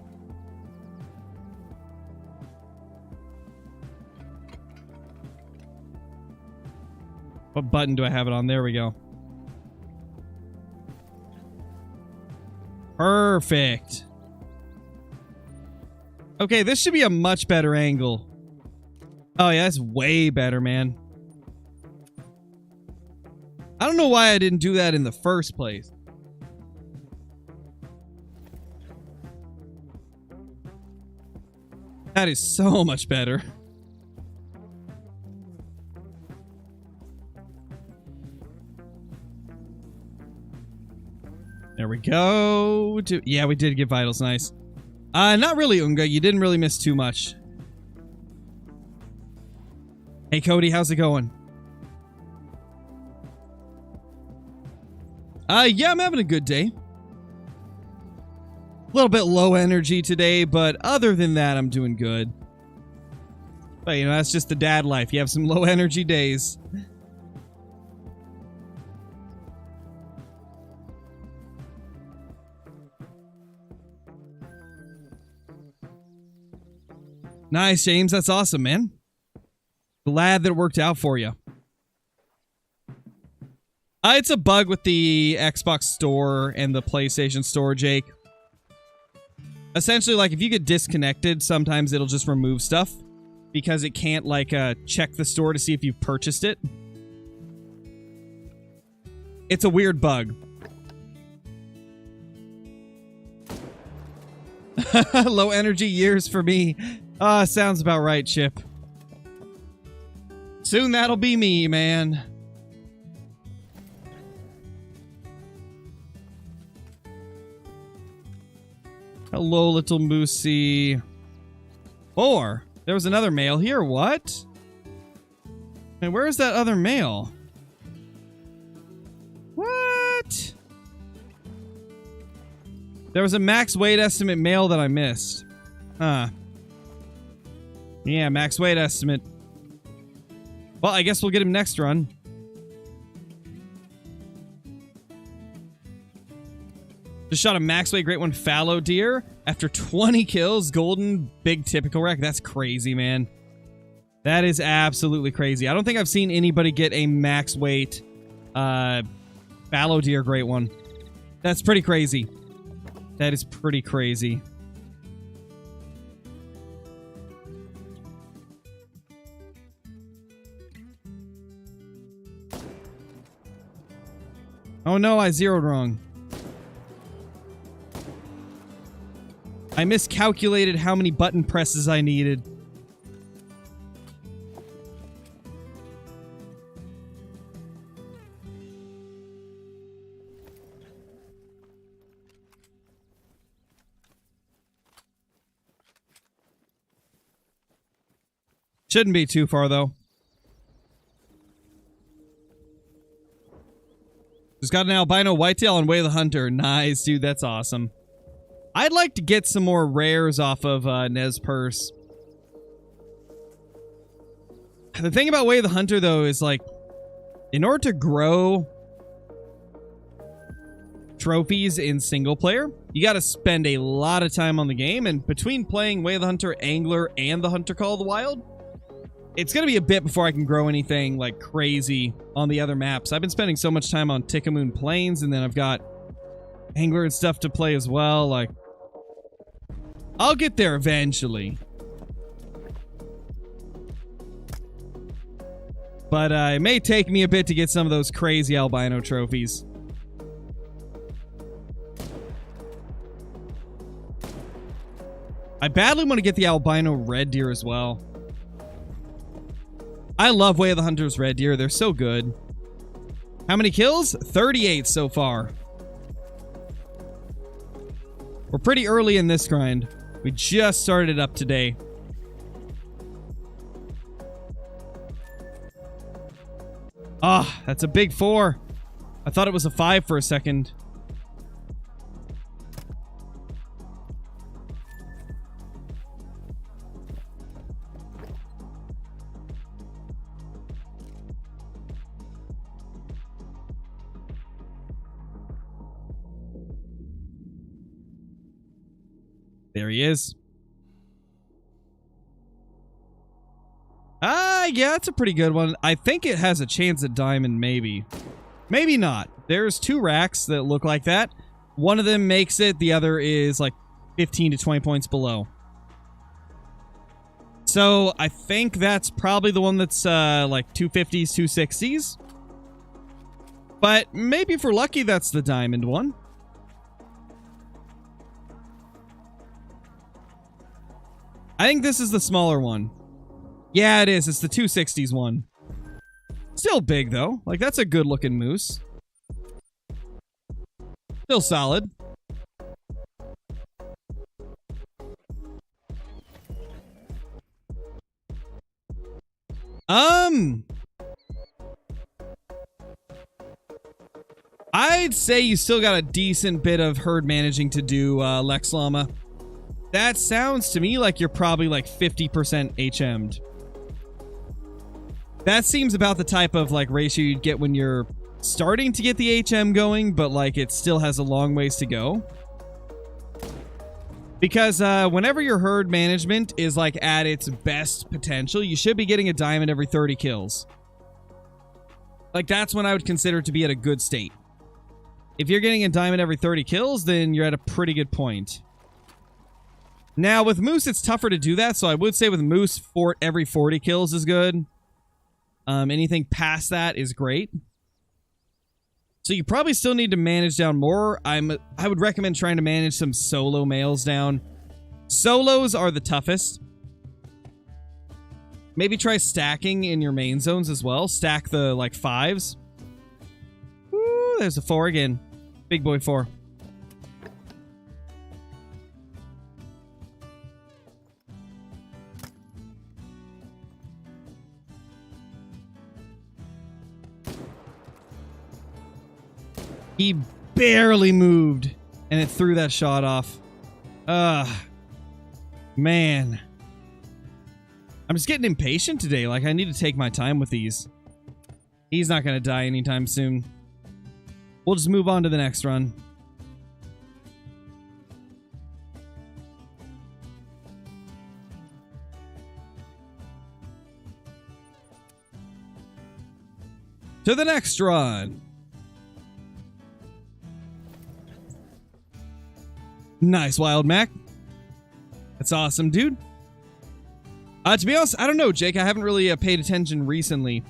What button do I have it on? There we go. Perfect. Okay, this should be a much better angle. Oh yeah, that's way better, man. I don't know why I didn't do that in the first place. That is so much better. There we go. Yeah, we did get vitals. Nice. Not really, Unga. You didn't really miss too much. Hey, Cody, how's it going? Yeah, I'm having a good day. A little bit low energy today, but other than that, I'm doing good. But, you know, that's just the dad life. You have some low energy days. Nice, James. That's awesome, man. Glad that it worked out for you. It's a bug with the Xbox Store and the PlayStation Store, Jake. Essentially, like, if you get disconnected, sometimes it'll just remove stuff because it can't, like, check the store to see if you've purchased it. It's a weird bug. Low energy years for me. Sounds about right, Chip. Soon that'll be me, man. Hello, little moosey. Or, there was another male here. What? And where is that other male? What? There was a max weight estimate male that I missed. Huh. Yeah, max weight estimate. Well, I guess we'll get him next run. Just shot a max weight great one fallow deer after 20 kills. Golden big typical wreck. That's crazy, man. That is absolutely crazy. I don't think I've seen anybody get a max weight fallow deer great one. That's pretty crazy. That is pretty crazy. Oh no, I zeroed wrong. I miscalculated how many button presses I needed. Shouldn't be too far, though. Just got an albino whitetail on Way of the Hunter. Nice, dude. That's awesome. I'd like to get some more rares off of Nez Perce. The thing about Way of the Hunter, though, is like, in order to grow trophies in single player, you got to spend a lot of time on the game, and between playing Way of the Hunter, Angler, and the Hunter Call of the Wild, it's going to be a bit before I can grow anything like crazy on the other maps. I've been spending so much time on Tikamoon Plains, and then I've got Angler and stuff to play as well. Like, I'll get there eventually. But it may take me a bit to get some of those crazy albino trophies. I badly want to get the albino red deer as well. I love Way of the Hunter's red deer. They're so good. How many kills? 38 so far. We're pretty early in this grind. We just started up today. Ah, that's a big 4. I thought it was a 5 for a second. There he is. Yeah, that's a pretty good one. I think it has a chance at diamond, maybe. Maybe not. There's 2 racks that look like that. One of them makes it, the other is like 15 to 20 points below. So I think that's probably the one that's like 250s, 260s. But maybe if we're lucky, that's the diamond one. I think this is the smaller one. Yeah, it is. It's the 260s one. Still big, though. Like, that's a good-looking moose. Still solid. I'd say you still got a decent bit of herd managing to do, Lex Llama. That sounds to me like you're probably like 50% HM'd. That seems about the type of like ratio you'd get when you're starting to get the HM going, but like it still has a long ways to go. Because whenever your herd management is like at its best potential, you should be getting a diamond every 30 kills. Like that's when I would consider it to be at a good state. If you're getting a diamond every 30 kills, then you're at a pretty good point. Now, with moose, it's tougher to do that, so I would say with moose, every 40 kills is good. Anything past that is great. So you probably still need to manage down more. I would recommend trying to manage some solo males down. Solos are the toughest. Maybe try stacking in your main zones as well. Stack the, like, 5s. Woo, there's a 4 again. Big boy 4. He barely moved, and it threw that shot off. Man. I'm just getting impatient today. Like, I need to take my time with these. He's not going to die anytime soon. We'll just move on to the next run. To the next run. Nice, Wild Mac. That's awesome, dude. To be honest, I don't know, Jake. I haven't really paid attention recently.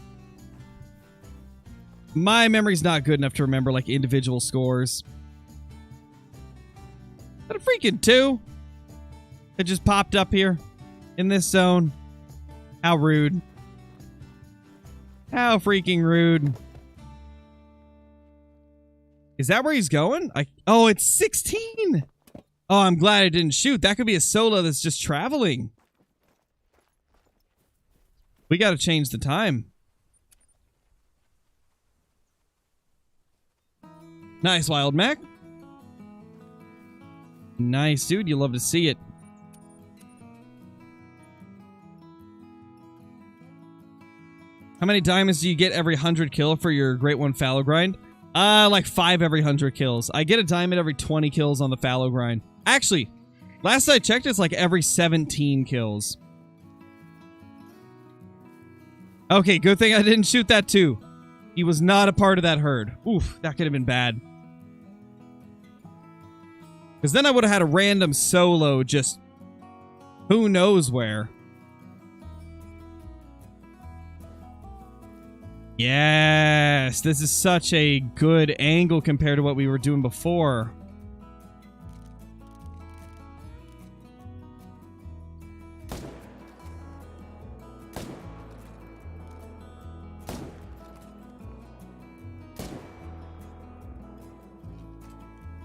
My memory's not good enough to remember, like, individual scores. Is that a freaking 2? It just popped up here in this zone. How rude. How freaking rude. Is that where he's going? Oh, it's 16! Oh, I'm glad I didn't shoot. That could be a solo that's just traveling. We got to change the time. Nice, Wild Mac. Nice, dude. You love to see it. How many diamonds do you get every 100 kill for your Great One fallow grind? Like 5 every 100 kills. I get a diamond every 20 kills on the fallow grind. Actually, last I checked, it's like every 17 kills. Okay, good thing I didn't shoot that too. He was not a part of that herd. Oof, that could have been bad. Because then I would have had a random solo just who knows where. Yes, this is such a good angle compared to what we were doing before.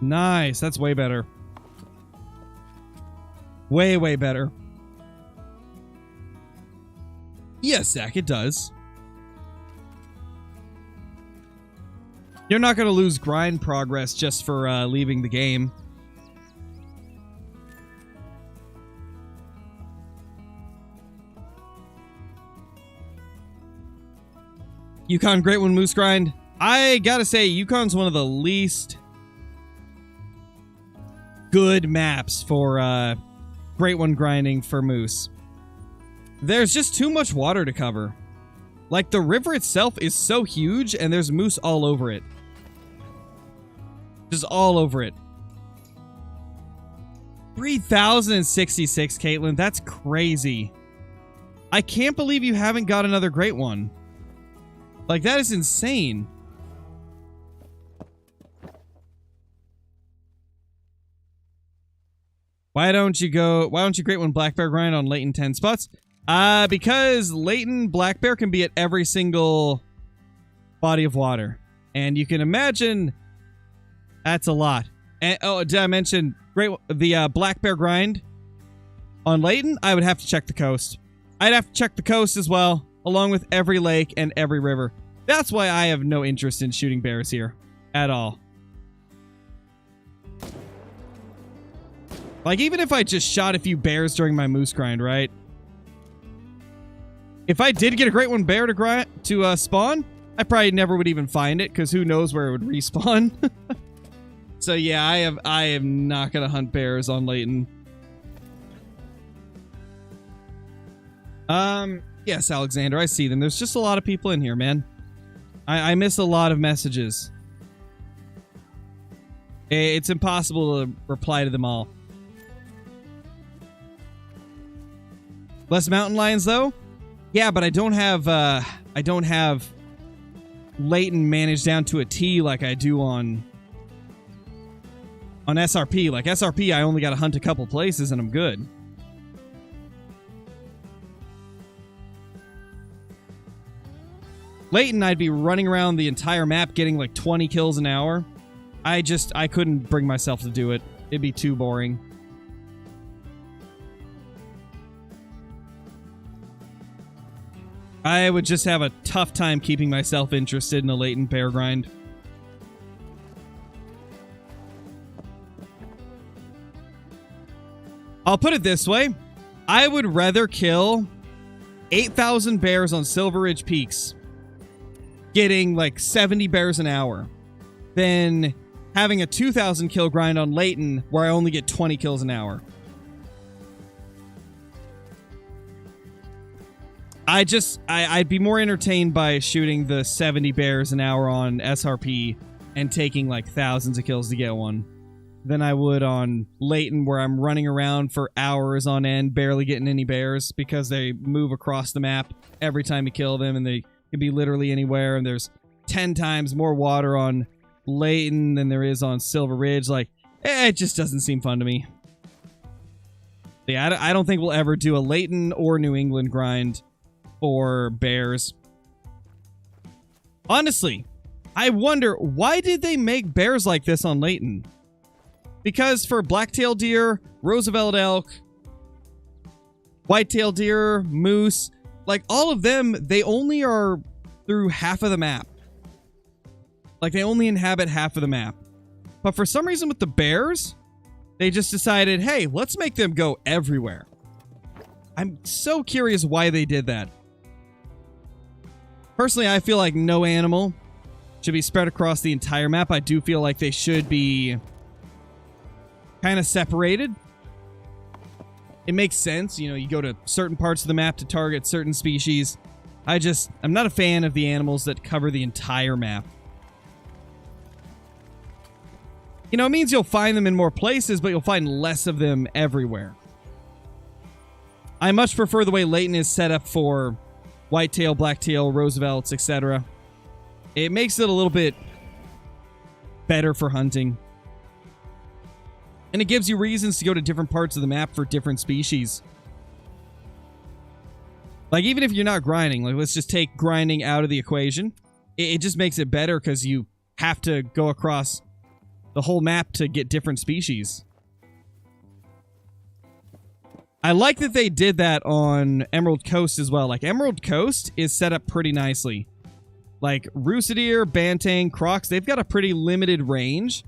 Nice, that's way better. Way, way better. Yes, Zach, it does. You're not going to lose grind progress just for leaving the game. Yukon Great One Moose Grind. I gotta say, Yukon's one of the least good maps for Great One grinding for moose. There's just too much water to cover. Like, the river itself is so huge, and there's moose all over it. Just all over it. 3,066, Caitlin. That's crazy. I can't believe you haven't got another Great One. Like, that is insane. Why don't you Great One Black Bear grind on Layton 10 spots? Because Layton Black Bear can be at every single body of water. And you can imagine that's a lot. And, oh, did I mention the Black Bear grind on Layton? I would have to check the coast. I'd have to check the coast as well, along with every lake and every river. That's why I have no interest in shooting bears here at all. Like, even if I just shot a few bears during my moose grind, right? If I did get a Great One bear to spawn, I probably never would even find it, because who knows where it would respawn. So yeah, I am not gonna hunt bears on Layton. Yes, Alexander, I see them. There's just a lot of people in here, man. I miss a lot of messages. It's impossible to reply to them all. Less mountain lions, though? Yeah, but I don't have Layton managed down to a T like I do on SRP. Like, SRP, I only got to hunt a couple places and I'm good. Layton, I'd be running around the entire map getting like 20 kills an hour. I couldn't bring myself to do it. It'd be too boring. I would just have a tough time keeping myself interested in a Layton bear grind. I'll put it this way. I would rather kill 8,000 bears on Silver Ridge Peaks, getting like 70 bears an hour, than having a 2,000 kill grind on Layton where I only get 20 kills an hour. I'd be more entertained by shooting the 70 bears an hour on SRP and taking like thousands of kills to get one than I would on Layton, where I'm running around for hours on end, barely getting any bears because they move across the map every time you kill them, and they can be literally anywhere, and there's 10 times more water on Layton than there is on Silver Ridge. Like, it just doesn't seem fun to me. Yeah, I don't think we'll ever do a Layton or New England grind for bears. Honestly, I wonder, why did they make bears like this on Layton? Because for black-tailed deer, Roosevelt elk, white-tailed deer, moose, like all of them, they only are through half of the map. Like, they only inhabit half of the map. But for some reason with the bears, they just decided, hey, let's make them go everywhere. I'm so curious why they did that. Personally, I feel like no animal should be spread across the entire map. I do feel like they should be kind of separated. It makes sense. You know, you go to certain parts of the map to target certain species. I'm not a fan of the animals that cover the entire map. You know, it means you'll find them in more places, but you'll find less of them everywhere. I much prefer the way Layton is set up for whitetail, blacktail, Roosevelts, etc. It makes it a little bit better for hunting. And it gives you reasons to go to different parts of the map for different species. Like, even if you're not grinding, like, let's just take grinding out of the equation. It just makes it better because you have to go across the whole map to get different species. I like that they did that on Emerald Coast as well. Like, Emerald Coast is set up pretty nicely. Like, Rooster, Bantang, Crocs, they've got a pretty limited range.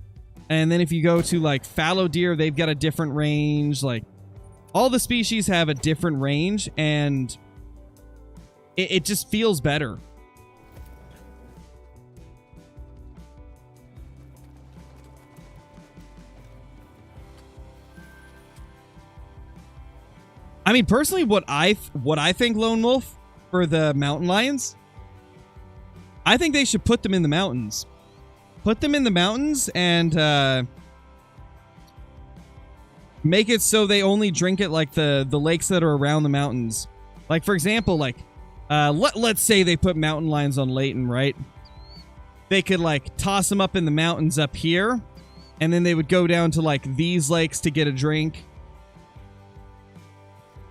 And then if you go to, like, fallow deer, they've got a different range. Like, all the species have a different range, and it just feels better. I mean, personally, what I think Lone Wolf for the mountain lions, I think they should put them in the mountains. Put them in the mountains and make it so they only drink at like the lakes that are around the mountains. Like, for example, like let's say they put mountain lions on Layton, right? They could like toss them up in the mountains up here, and then they would go down to like these lakes to get a drink.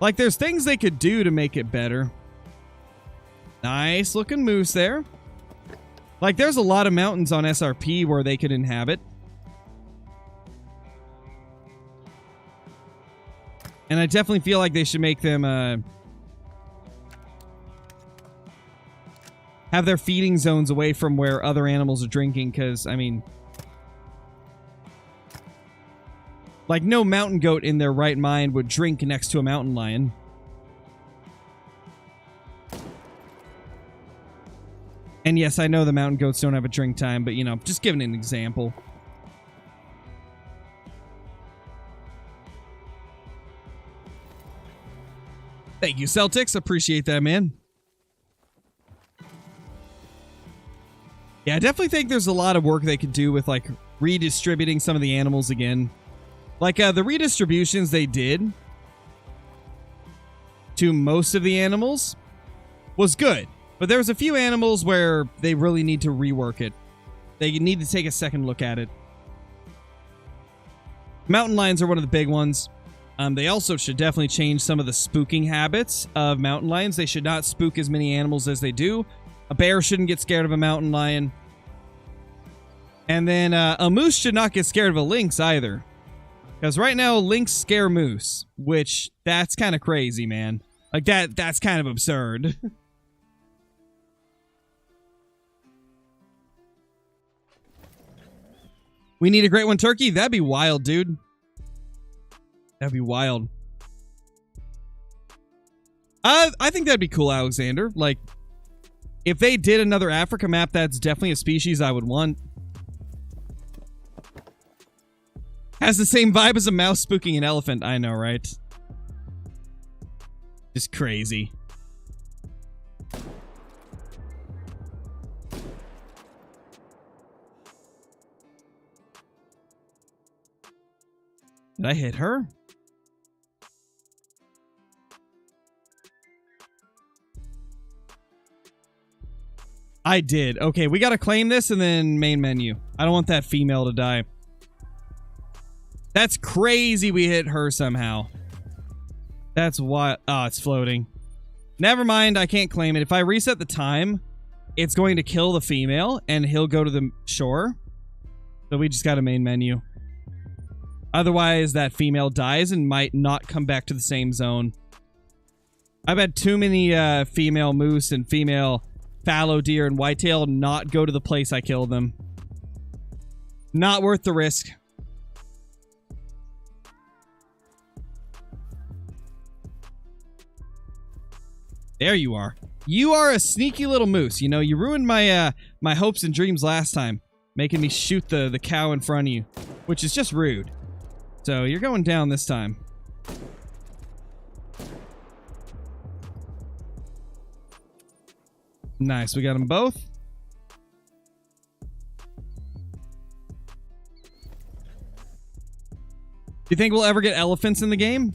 Like, there's things they could do to make it better. Nice looking moose there. Like, there's a lot of mountains on SRP where they could inhabit. And I definitely feel like they should make them have their feeding zones away from where other animals are drinking, because, I mean, like, no mountain goat in their right mind would drink next to a mountain lion. And yes, I know the mountain goats don't have a drink time, but, you know, just giving an example. Thank you, Celtics. Appreciate that, man. Yeah, I definitely think there's a lot of work they could do with, like, redistributing some of the animals again. Like, the redistributions they did to most of the animals was good. But there was a few animals where they really need to rework it. They need to take a second look at it. Mountain lions are one of the big ones. They also should definitely change some of the spooking habits of mountain lions. They should not spook as many animals as they do. A bear shouldn't get scared of a mountain lion. And then a moose should not get scared of a lynx either. Because right now, lynx scare moose, which, that's kind of crazy, man. Like, that's kind of absurd. We need a great one turkey? That'd be wild, dude. That'd be wild. I think that'd be cool, Alexander. Like, if they did another Africa map, that's definitely a species I would want. Has the same vibe as a mouse spooking an elephant. I know, right? Just crazy. Did I hit her? I did. Okay, we gotta claim this and then main menu. I don't want that female to die. That's crazy we hit her somehow. That's why... Oh, it's floating. Never mind, I can't claim it. If I reset the time, it's going to kill the female, and he'll go to the shore. So we just got a main menu. Otherwise, that female dies and might not come back to the same zone. I've had too many female moose and female fallow deer and whitetail not go to the place I killed them. Not worth the risk. There you are. You are a sneaky little moose. You know, you ruined my my hopes and dreams last time, making me shoot the cow in front of you, which is just rude. So you're going down this time. Nice, we got them both. Do you think we'll ever get elephants in the game?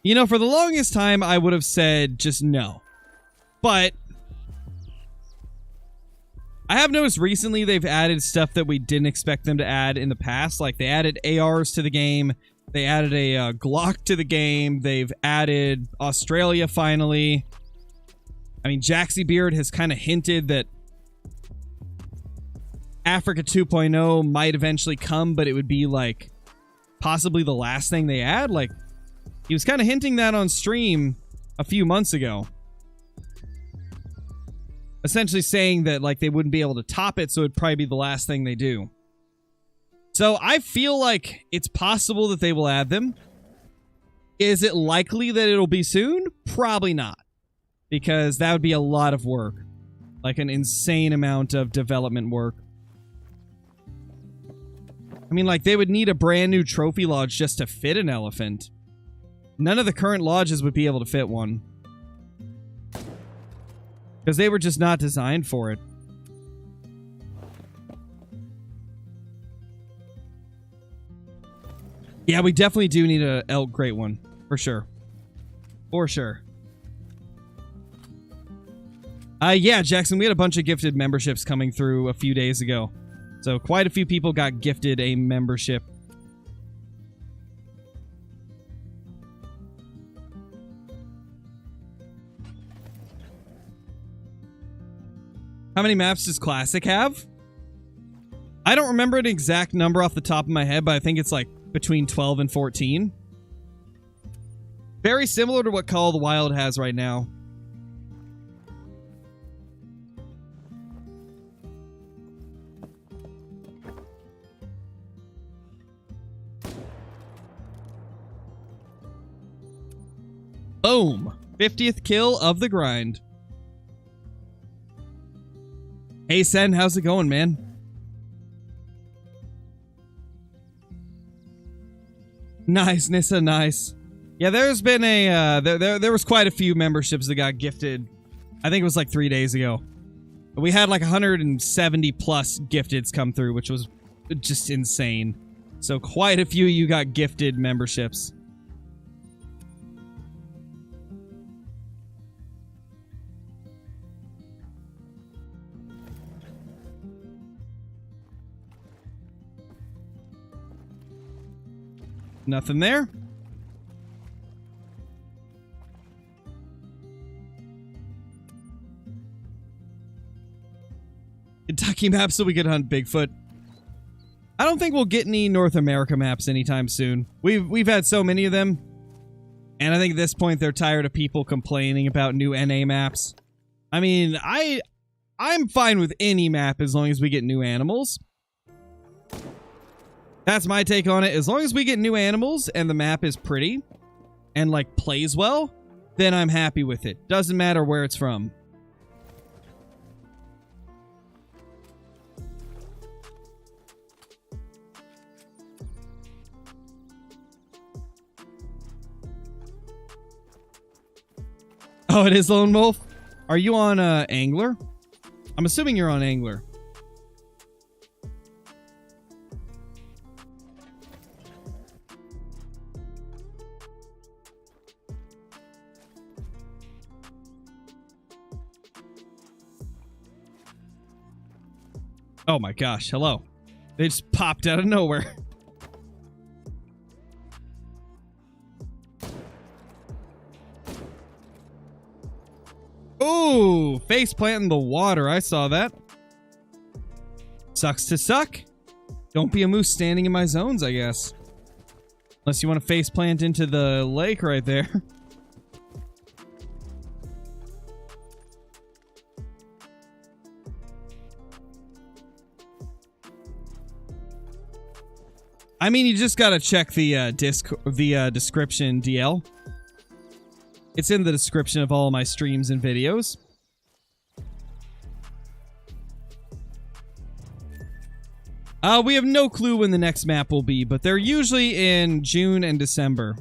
You know, for the longest time, I would have said just no. But I have noticed recently they've added stuff that we didn't expect them to add in the past. Like, they added ARs to the game. They added a Glock to the game. They've added Australia finally. I mean, Jaxie Beard has kind of hinted that Africa 2.0 might eventually come, but it would be like possibly the last thing they add. Like, he was kind of hinting that on stream a few months ago. Essentially saying that, like, they wouldn't be able to top it, so it'd probably be the last thing they do. So I feel like it's possible that they will add them. Is it likely that it'll be soon? Probably not. Because that would be a lot of work. Like, an insane amount of development work. I mean, like, they would need a brand new trophy lodge just to fit an elephant. None of the current lodges would be able to fit one. Because they were just not designed for it. Yeah, we definitely do need a elk great one. For sure. For sure. Yeah, Jackson, we had a bunch of gifted memberships coming through a few days ago. So quite a few people got gifted a membership. How many maps does Classic have? I don't remember an exact number off the top of my head, but I think it's like between 12 and 14. Very similar to what Call of the Wild has right now. Boom! 50th kill of the grind. Hey Sen, how's it going, man? Nice, Nissa, nice. Yeah, there's been a there was quite a few memberships that got gifted. I think it was like 3 days ago. We had like 170 plus gifteds come through, which was just insane. So quite a few of you got gifted memberships. Nothing there. Kentucky map so we could hunt Bigfoot. I don't think we'll get any North America maps anytime soon. We've had so many of them. And I think at this point they're tired of people complaining about new NA maps. I mean, I'm fine with any map as long as we get new animals. That's my take on it. As long as we get new animals and the map is pretty and, like, plays well, then I'm happy with it. Doesn't matter where it's from. Oh, it is Lone Wolf? Are you on Angler? I'm assuming you're on Angler. Oh my gosh, hello. They just popped out of nowhere. Ooh, face plant in the water. I saw that. Sucks to suck. Don't be a moose standing in my zones, I guess. Unless you want to face plant into the lake right there. I mean, you just gotta check the description, DL. It's in the description of all my streams and videos. We have no clue when the next map will be, but they're usually in June and December.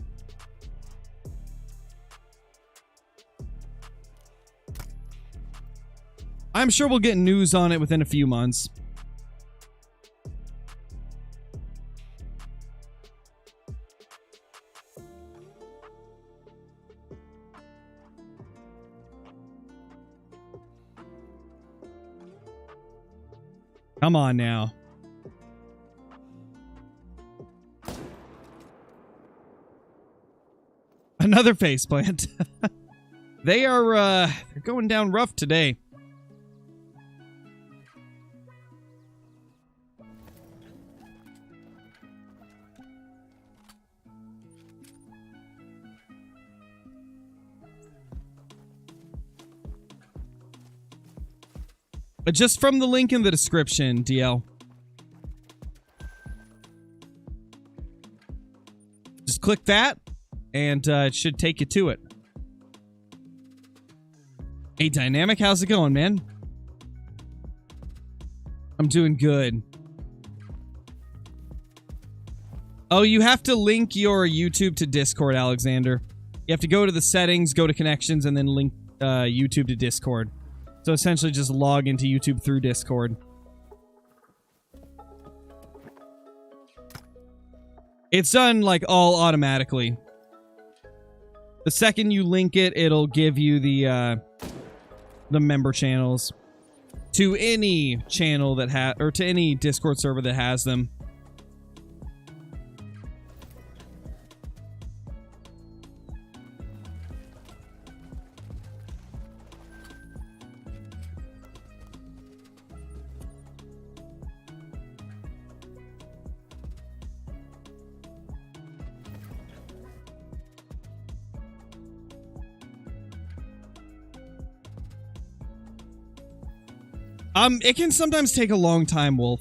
I'm sure we'll get news on it within a few months. Come on now. Another faceplant. They're going down rough today. But just from the link in the description, DL. Just click that, and it should take you to it. Hey, Dynamic, how's it going, man? I'm doing good. Oh, you have to link your YouTube to Discord, Alexander. You have to go to the settings, go to connections, and then link YouTube to Discord. So essentially just log into YouTube through Discord. It's done like all automatically. The second you link it, it'll give you the member channels to any channel that or to any Discord server that has them. It can sometimes take a long time, Wolf.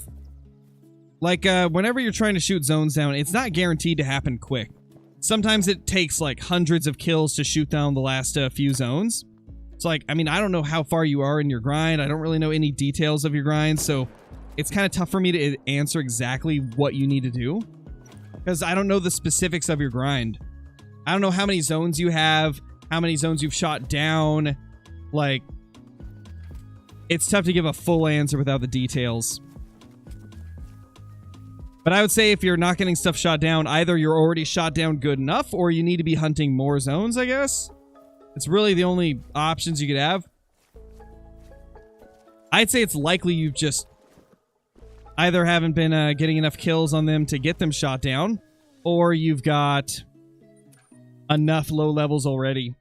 Like, whenever you're trying to shoot zones down, it's not guaranteed to happen quick. Sometimes it takes, like, hundreds of kills to shoot down the last few zones. It's like, I mean, I don't know how far you are in your grind. I don't really know any details of your grind, so it's kind of tough for me to answer exactly what you need to do. Because I don't know the specifics of your grind. I don't know how many zones you have, how many zones you've shot down, like... It's tough to give a full answer without the details. But I would say if you're not getting stuff shot down, either you're already shot down good enough, or you need to be hunting more zones, I guess. It's really the only options you could have. I'd say it's likely you've just either haven't been getting enough kills on them to get them shot down, or you've got enough low levels already.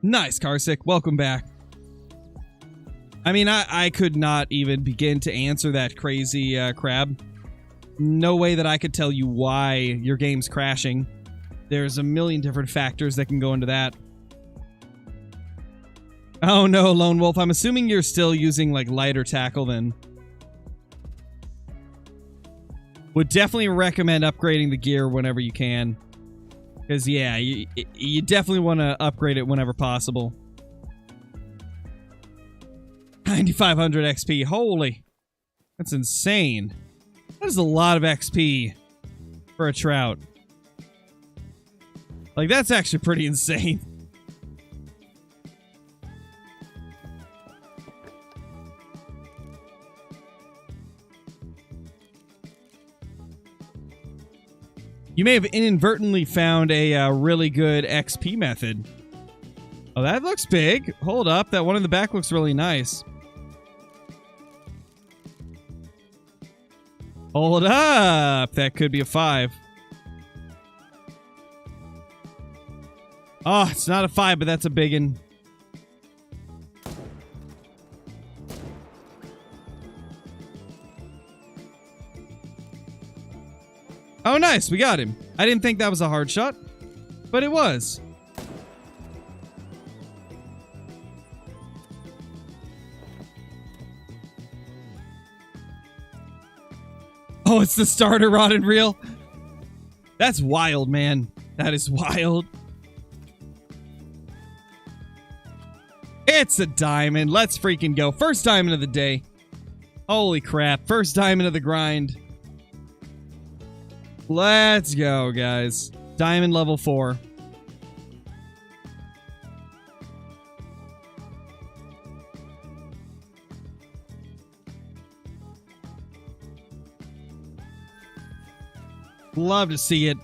Nice, Karsic. Welcome back. I mean, I could not even begin to answer that crazy crab. No way that I could tell you why your game's crashing. There's a million different factors that can go into that. Oh no, Lone Wolf. I'm assuming you're still using, like, lighter tackle then. Would definitely recommend upgrading the gear whenever you can. Because, yeah, you definitely want to upgrade it whenever possible. 9,500 XP. Holy. That's insane. That is a lot of XP for a trout. Like, that's actually pretty insane. You may have inadvertently found a really good XP method. Oh, that looks big. Hold up. That one in the back looks really nice. Hold up. That could be a 5. Oh, it's not a 5, but that's a biggin. Oh, nice. We got him. I didn't think that was a hard shot, but it was. Oh, it's the starter rod and reel. That's wild, man. That is wild. It's a diamond. Let's freaking go. First diamond of the day. Holy crap. First diamond of the grind. Let's go, guys. Diamond level 4. Love to see it.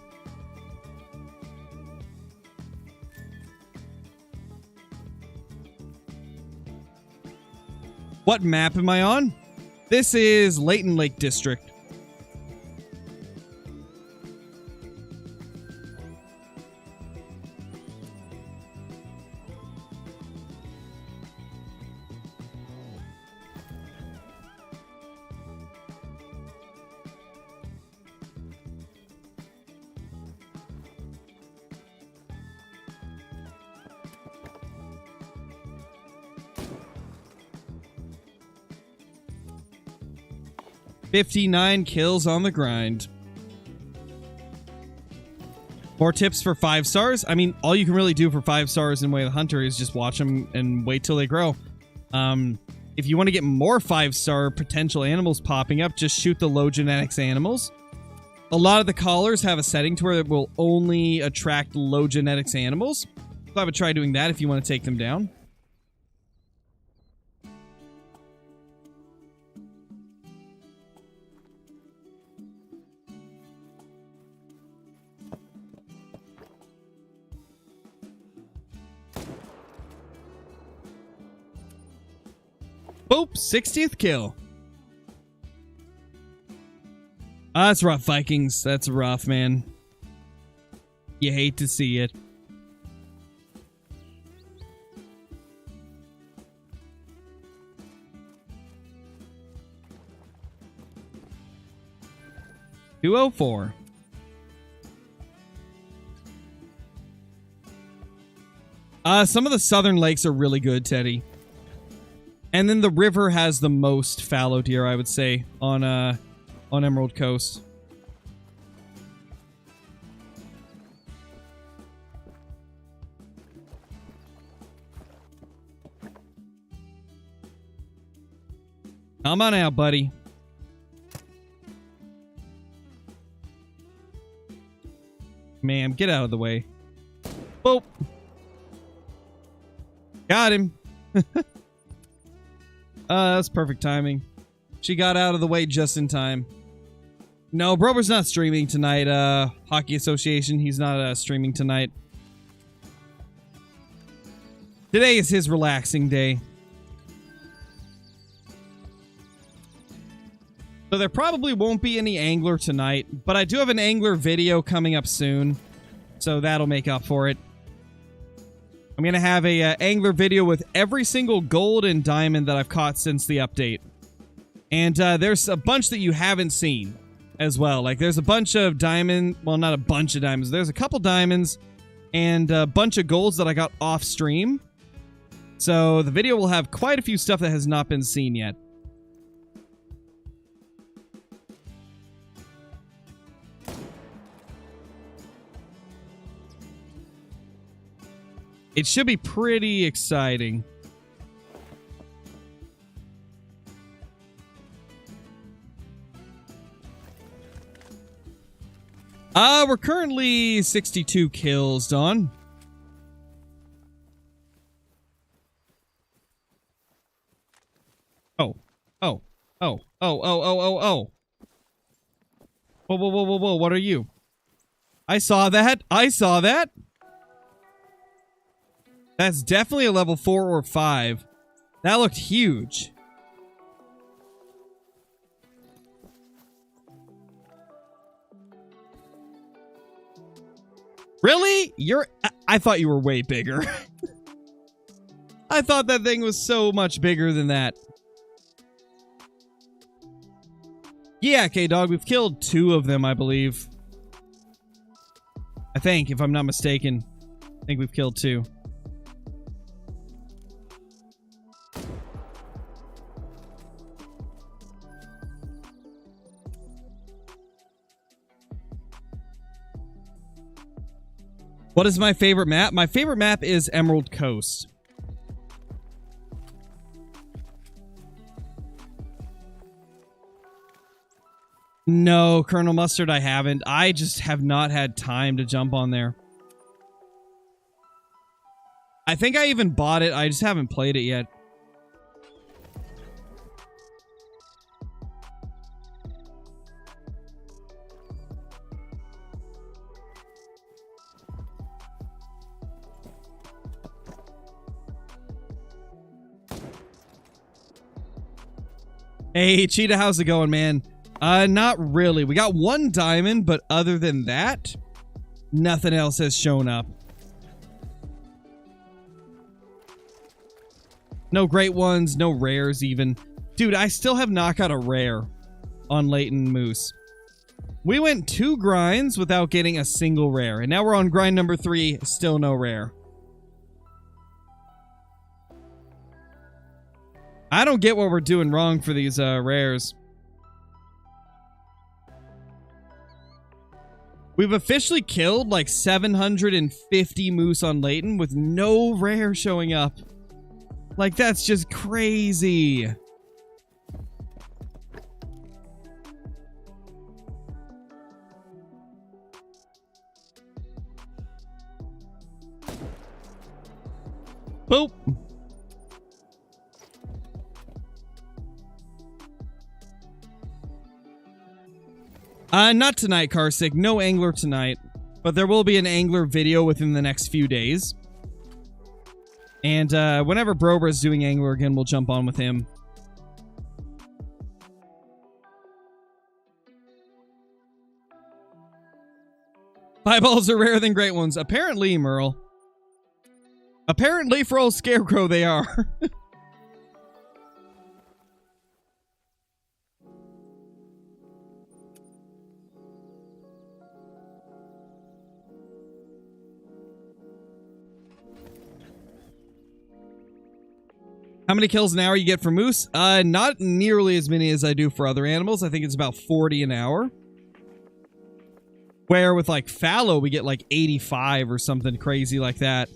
What map am I on? This is Leighton Lake District. $59 kills on the grind. More tips for 5 stars. I mean, all you can really do for 5 stars in Way of the Hunter is just watch them and wait till they grow. If you want to get more 5-star potential animals popping up, just shoot the low genetics animals. A lot of the collars have a setting to where it will only attract low genetics animals. So I would try doing that if you want to take them down. Boop, 60th kill. That's rough, Vikings. That's rough, man. You hate to see it. $204. Some of the southern lakes are really good, Teddy. And then the river has the most fallow deer, I would say, on Emerald Coast. Come on out, buddy. Ma'am, get out of the way. Boop. Got him. That's perfect timing. She got out of the way just in time. No, Brober's not streaming tonight. Hockey Association, he's not streaming tonight. Today is his relaxing day. So there probably won't be any angler tonight, but I do have an angler video coming up soon, so that'll make up for it. I'm going to have a angler video with every single gold and diamond that I've caught since the update. And there's a bunch that you haven't seen as well. Like, there's a bunch of diamond... Well, not a bunch of diamonds. There's a couple diamonds and a bunch of golds that I got off stream. So the video will have quite a few stuff that has not been seen yet. It should be pretty exciting. We're currently 62 kills, Dawn. Oh. Oh. Oh. Oh, oh, oh, oh, oh. Whoa, whoa, whoa, whoa, whoa, what are you? I saw that. I saw that. That's definitely a level 4 or 5. That looked huge. Really? I thought you were way bigger. I thought that thing was so much bigger than that. Yeah, K-Dog, we've killed 2 of them, I believe. I think, if I'm not mistaken. I think we've killed 2. What is my favorite map? My favorite map is Emerald Coast. No, Colonel Mustard, I haven't. I just have not had time to jump on there. I think I even bought it. I just haven't played it yet. Hey, Cheetah, how's it going, man? Not really. We got one diamond, but other than that, nothing else has shown up. No great ones, no rares even. Dude, I still have not got a rare on Leighton Moose. We went 2 grinds without getting a single rare, and now we're on grind number 3, still no rare. I don't get what we're doing wrong for these rares. We've officially killed like 750 moose on Leighton with no rare showing up. Like, that's just crazy. Boop. Not tonight, Carsick. No angler tonight. But there will be an angler video within the next few days. And whenever Brobra's doing angler again, we'll jump on with him. Eyeballs are rarer than great ones. Apparently, Merle. Apparently, for old Scarecrow, they are. How many kills an hour you get for moose? Not nearly as many as I do for other animals. I think it's about 40 an hour. Where with like fallow, we get like 85 or something crazy like that.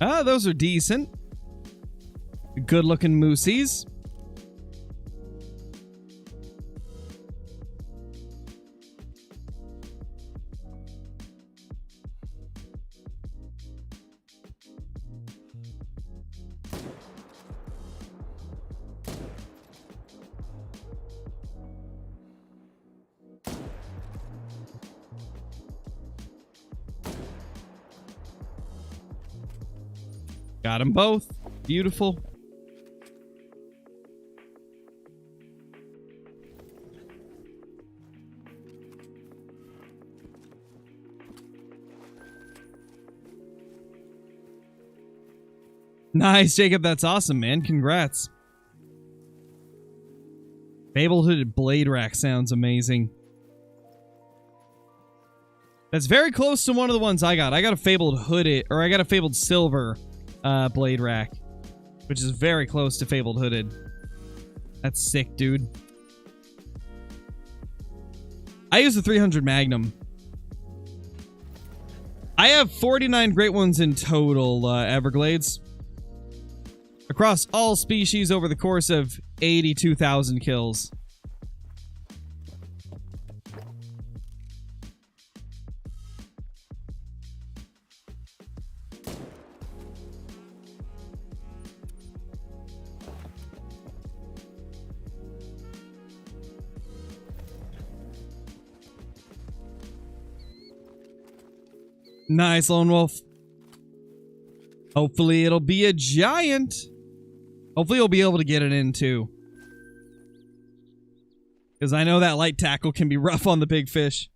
Those are decent. Good looking moosies. Got them both. Beautiful. Nice, Jacob. That's awesome, man. Congrats. Fabled-hooded blade rack sounds amazing. That's very close to one of the ones I got. I got a fabled hooded, or I got a fabled silver blade rack, which is very close to fabled hooded. That's sick, dude. I use the 300 Magnum. I have 49 great ones in total, Everglades. Across all species over the course of 82,000 kills. Nice, Lone Wolf. Hopefully it'll be a giant. Hopefully you'll be able to get it in too. Because I know that light tackle can be rough on the big fish.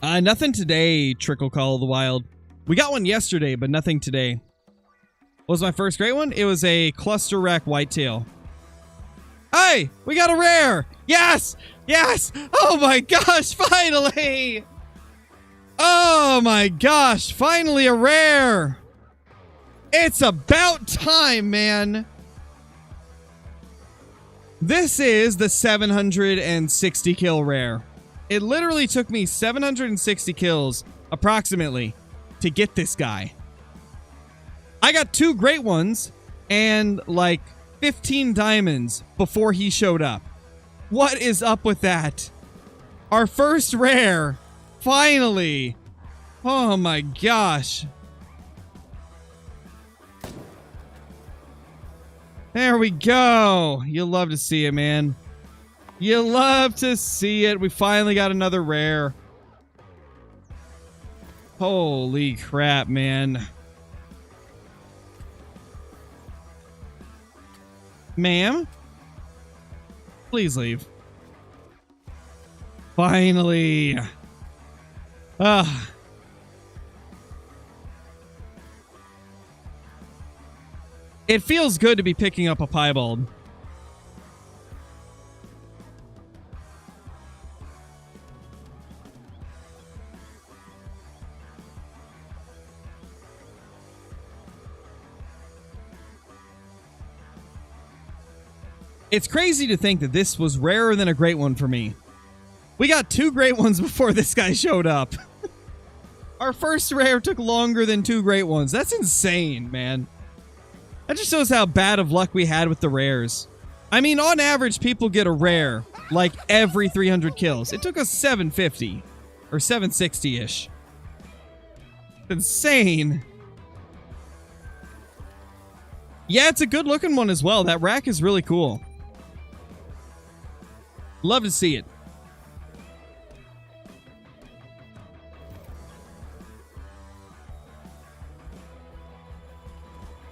Nothing today, Trickle Call of the Wild. We got one yesterday, but nothing today. What was my first great one? It was a cluster rack whitetail. Hey, we got a rare. Yes, yes. Oh my gosh, finally. Oh my gosh, finally a rare. It's about time, man. This is the 760 kill rare. It literally took me 760 kills, approximately, to get this guy. I got 2 great ones and like 15 diamonds before he showed up. What is up with that? Our first rare. Finally. Oh my gosh. There we go. You'll love to see it, man. You love to see it. We finally got another rare. Holy crap, man. Ma'am? Please leave. Finally. Ugh. It feels good to be picking up a piebald. It's crazy to think that this was rarer than a great one for me. We got 2 great ones before this guy showed up. Our first rare took longer than 2 great ones. That's insane, man. That just shows how bad of luck we had with the rares. I mean, on average, people get a rare like every 300 kills. It took us 750 or 760-ish. Insane. Yeah, it's a good looking one as well. That rack is really cool. Love to see it.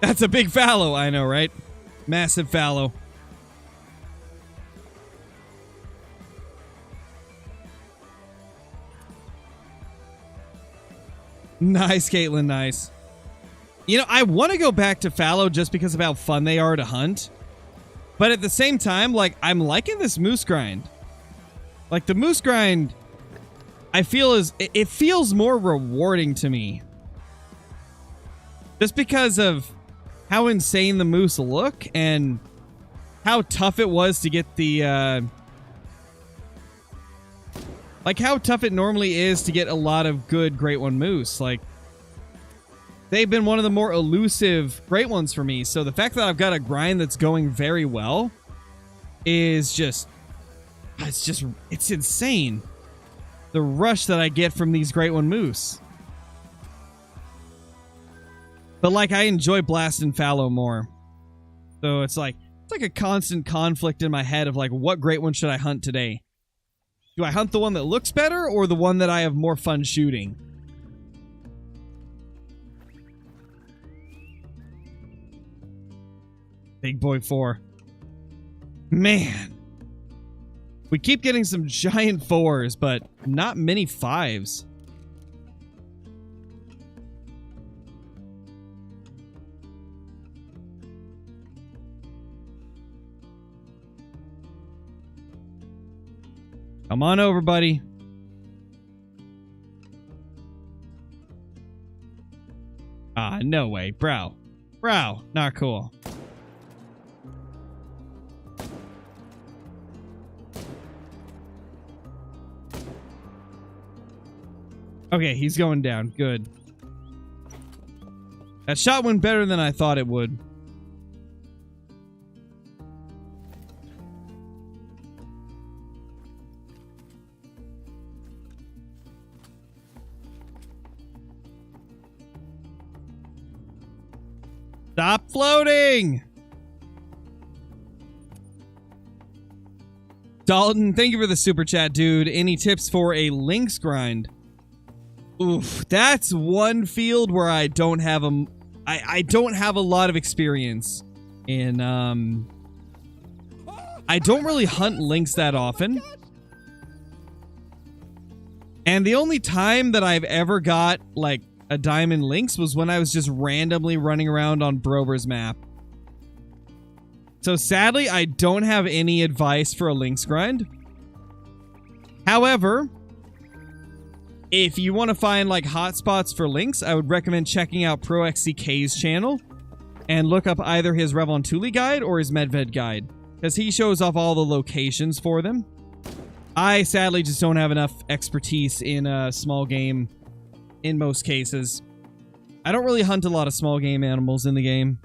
That's a big fallow, I know, right? Massive fallow. Nice, Caitlin, nice. You know, I want to go back to fallow just because of how fun they are to hunt. But at the same time, like, I'm liking this moose grind. Like, the moose grind, I feel it feels more rewarding to me. Just because of how insane the moose look and how tough it was to get the, like how tough it normally is to get a lot of good Great One moose. Like, they've been one of the more elusive great ones for me. So the fact that I've got a grind that's going very well is just, it's insane. The rush that I get from these Great One moose. But like, I enjoy blast and fallow more. So it's like a constant conflict in my head of like, what great one should I hunt today? Do I hunt the one that looks better or the one that I have more fun shooting? Big boy 4. Man. We keep getting some giant 4s, but not many 5s. Come on over, buddy. Ah, no way. Bro. Bro. Not cool. Okay, he's going down. Good. That shot went better than I thought it would. Stop floating! Dalton, thank you for the super chat, dude. Any tips for a lynx grind? Oof, that's one field where I don't have I don't have a lot of experience in, I don't really hunt lynx that often. And the only time that I've ever got, like, a diamond lynx was when I was just randomly running around on Brober's map. So sadly, I don't have any advice for a lynx grind. However, if you want to find like hotspots for lynx, I would recommend checking out ProXCK's channel. and look up either his Revontuli guide or his Medved guide, because he shows off all the locations for them. I sadly just don't have enough expertise in a small game in most cases. I don't really hunt a lot of small game animals in the game.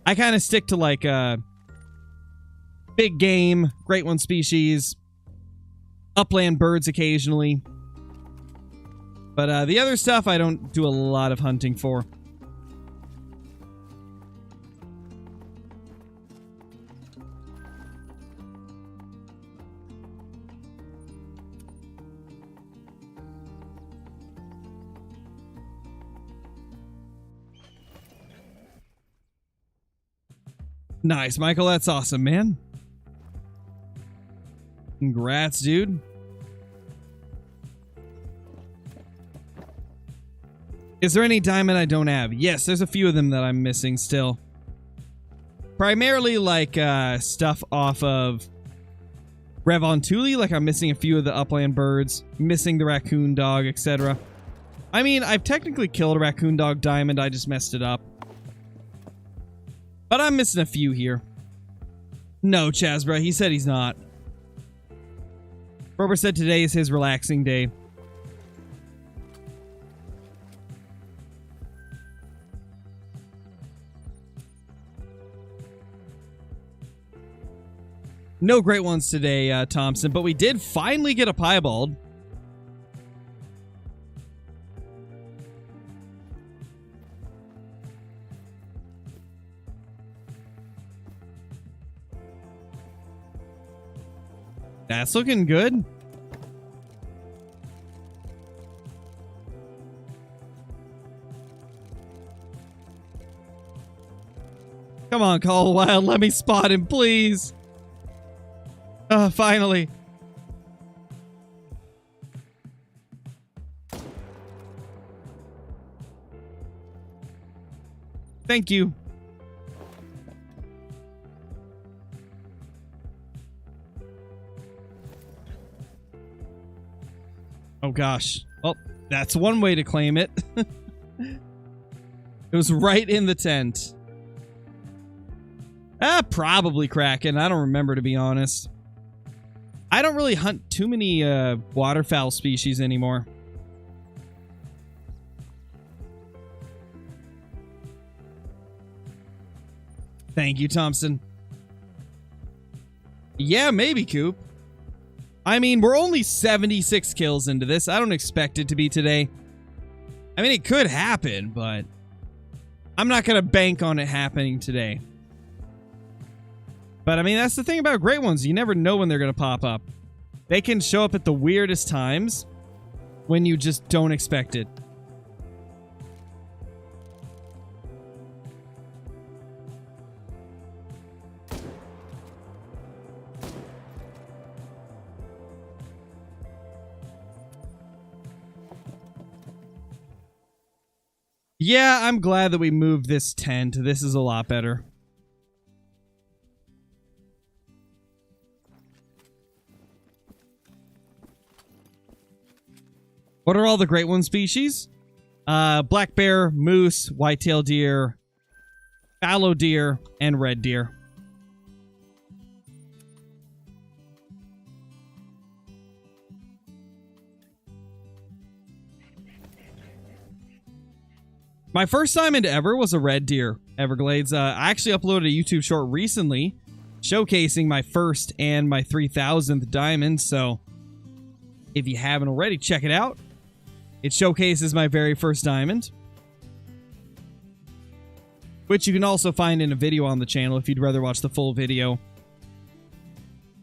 I kind of stick to like big game, great one species, upland birds occasionally. But the other stuff I don't do a lot of hunting for. Nice, Michael. That's awesome, man. Congrats, dude. Is there any diamond I don't have? Yes, there's a few of them that I'm missing still. Primarily, like, stuff off of Revontuli. Like, I'm missing a few of the upland birds. Missing the raccoon dog, etc. I mean, I've technically killed a raccoon dog diamond. I just messed it up. But I'm missing a few here. No, Chasbra, he said he's not. Robert said today is his relaxing day. No great ones today, Thompson, but we did finally get a piebald. That's looking good. Come on, Call Wild. Let me spot him, please. Finally. Thank you. Oh gosh. Well, that's one way to claim it. It was right in the tent. Probably Kraken. I don't remember, to be honest. I don't really hunt too many waterfowl species anymore. Thank you, Thompson. Yeah, maybe, Coop. I mean, we're only 76 kills into this. I don't expect it to be today. I mean, it could happen, but I'm not going to bank on it happening today. But, I mean, that's the thing about great ones. You never know when they're going to pop up. They can show up at the weirdest times when you just don't expect it. Yeah, I'm glad that we moved this tent. This is a lot better. What are all the great one species? Black bear, moose, whitetail deer, fallow deer, and red deer. My first diamond ever was a red deer, Everglades. I actually uploaded a YouTube short recently showcasing my first and my 3000th diamond, so if you haven't already, check it out. It showcases my very first diamond, which you can also find in a video on the channel if you'd rather watch the full video.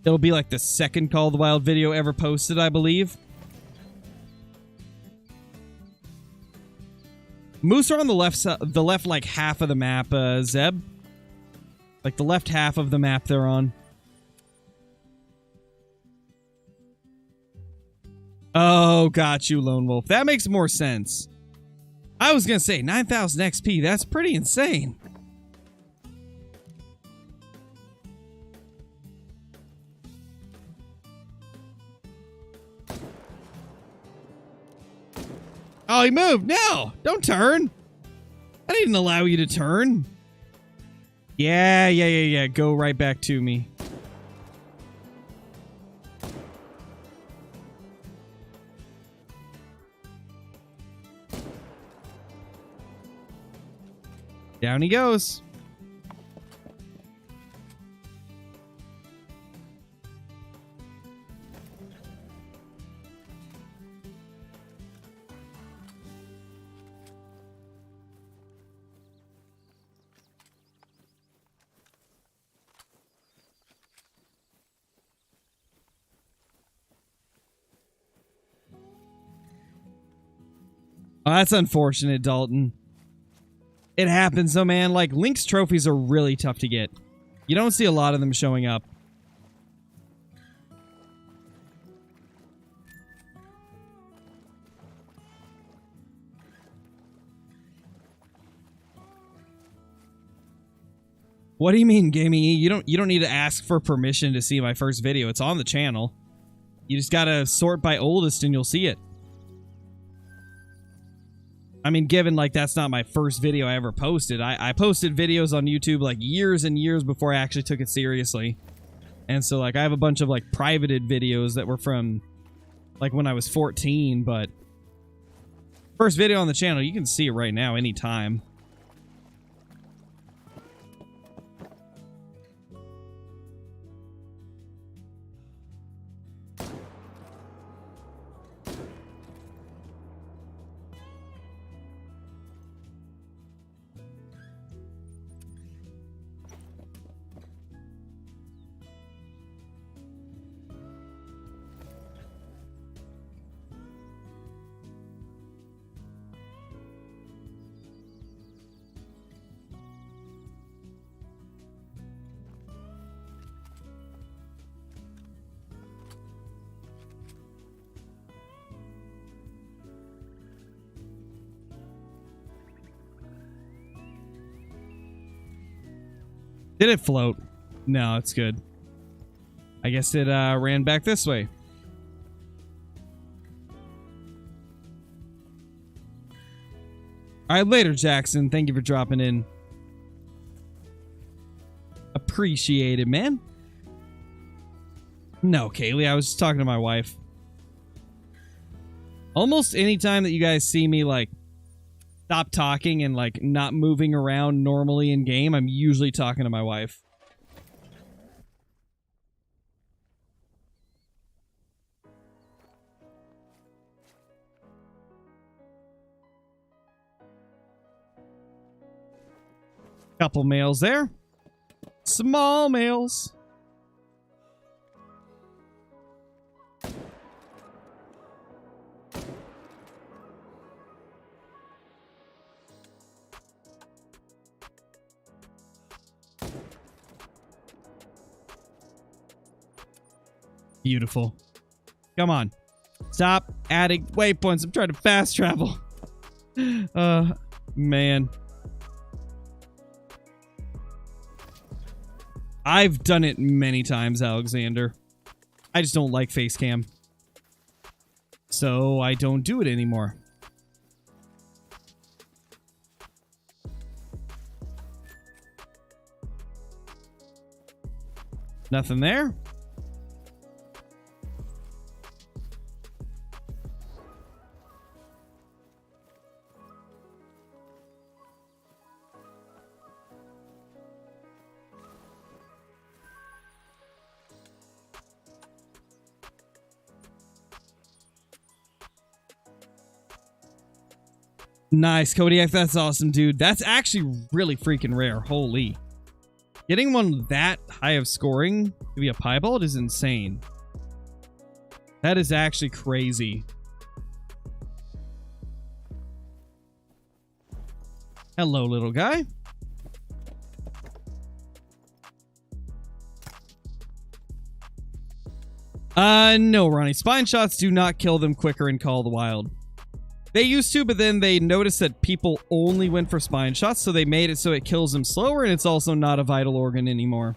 It'll be like the second Call of the Wild video ever posted, I believe. Moose are on the left like half of the map, Zeb. Like the left half of the map they're on. Oh, got you, Lone Wolf. That makes more sense. I was gonna say 9,000 XP. That's pretty insane. Oh, he moved. No, don't turn. I didn't allow you to turn. Yeah. Go right back to me. Down he goes. Oh, that's unfortunate, Dalton. It happens though, man. Like, Link's trophies are really tough to get. You don't see a lot of them showing up. What do you mean, Gaming E? You don't need to ask for permission to see my first video. It's on the channel. You just gotta sort by oldest and you'll see it. I mean, given, like, that's not my first video I ever posted. I posted videos on YouTube, like, years and years before I actually took it seriously. And so, like, I have a bunch of, like, privated videos that were from, like, when I was 14, but... First video on the channel, you can see it right now, anytime. Did it float? No, it's good. I guess it ran back this way. Alright, later, Jackson. Thank you for dropping in. Appreciate it, man. No, Kaylee, I was just talking to my wife. Almost any time that you guys see me, like, stop talking and, like, not moving around normally in game, I'm usually talking to my wife. Couple males there. Small males. Beautiful. Come on. Stop adding waypoints. I'm trying to fast travel. Man. I've done it many times, Alexander. I just don't like face cam. So I don't do it anymore. Nothing there. Nice, Kodiak. That's awesome, dude. That's actually really freaking rare. Holy. Getting one that high of scoring to be a piebald is insane. That is actually crazy. Hello, little guy. No, Ronnie. Spine shots do not kill them quicker in Call of the Wild. They used to, but then they noticed that people only went for spine shots, so they made it so it kills them slower, and it's also not a vital organ anymore.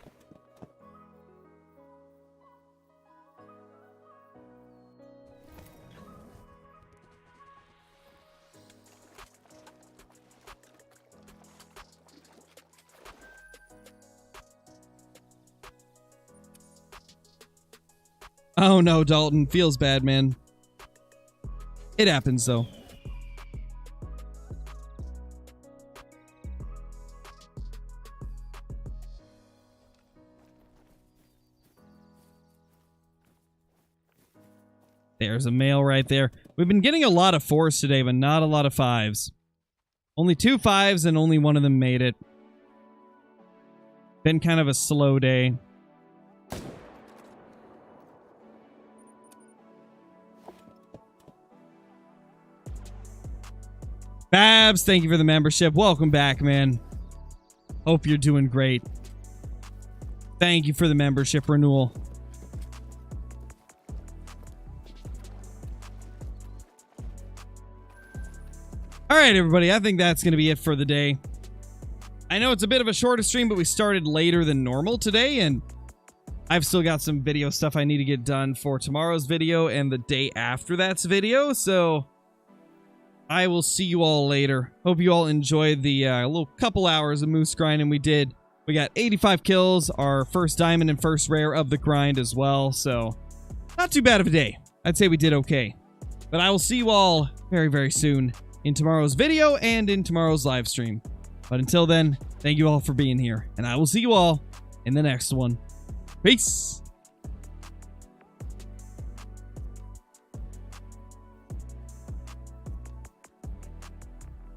Oh no, Dalton. Feels bad, man. It happens, though. There's a male right there. We've been getting a lot of 4s today, but not a lot of 5s. Only 2 5s and only one of them made it. Been kind of a slow day. Babs, thank you for the membership. Welcome back, man. Hope you're doing great. Thank you for the membership renewal. All right, everybody. I think that's going to be it for the day. I know it's a bit of a shorter stream, but we started later than normal today, and I've still got some video stuff I need to get done for tomorrow's video and the day after that's video, so I will see you all later. Hope you all enjoyed the little couple hours of moose grinding we did. We got 85 kills, our first diamond and first rare of the grind as well, so not too bad of a day. I'd say we did okay. But I will see you all very, very soon in tomorrow's video and in tomorrow's live stream. But until then, thank you all for being here, and I will see you all in the next one. Peace!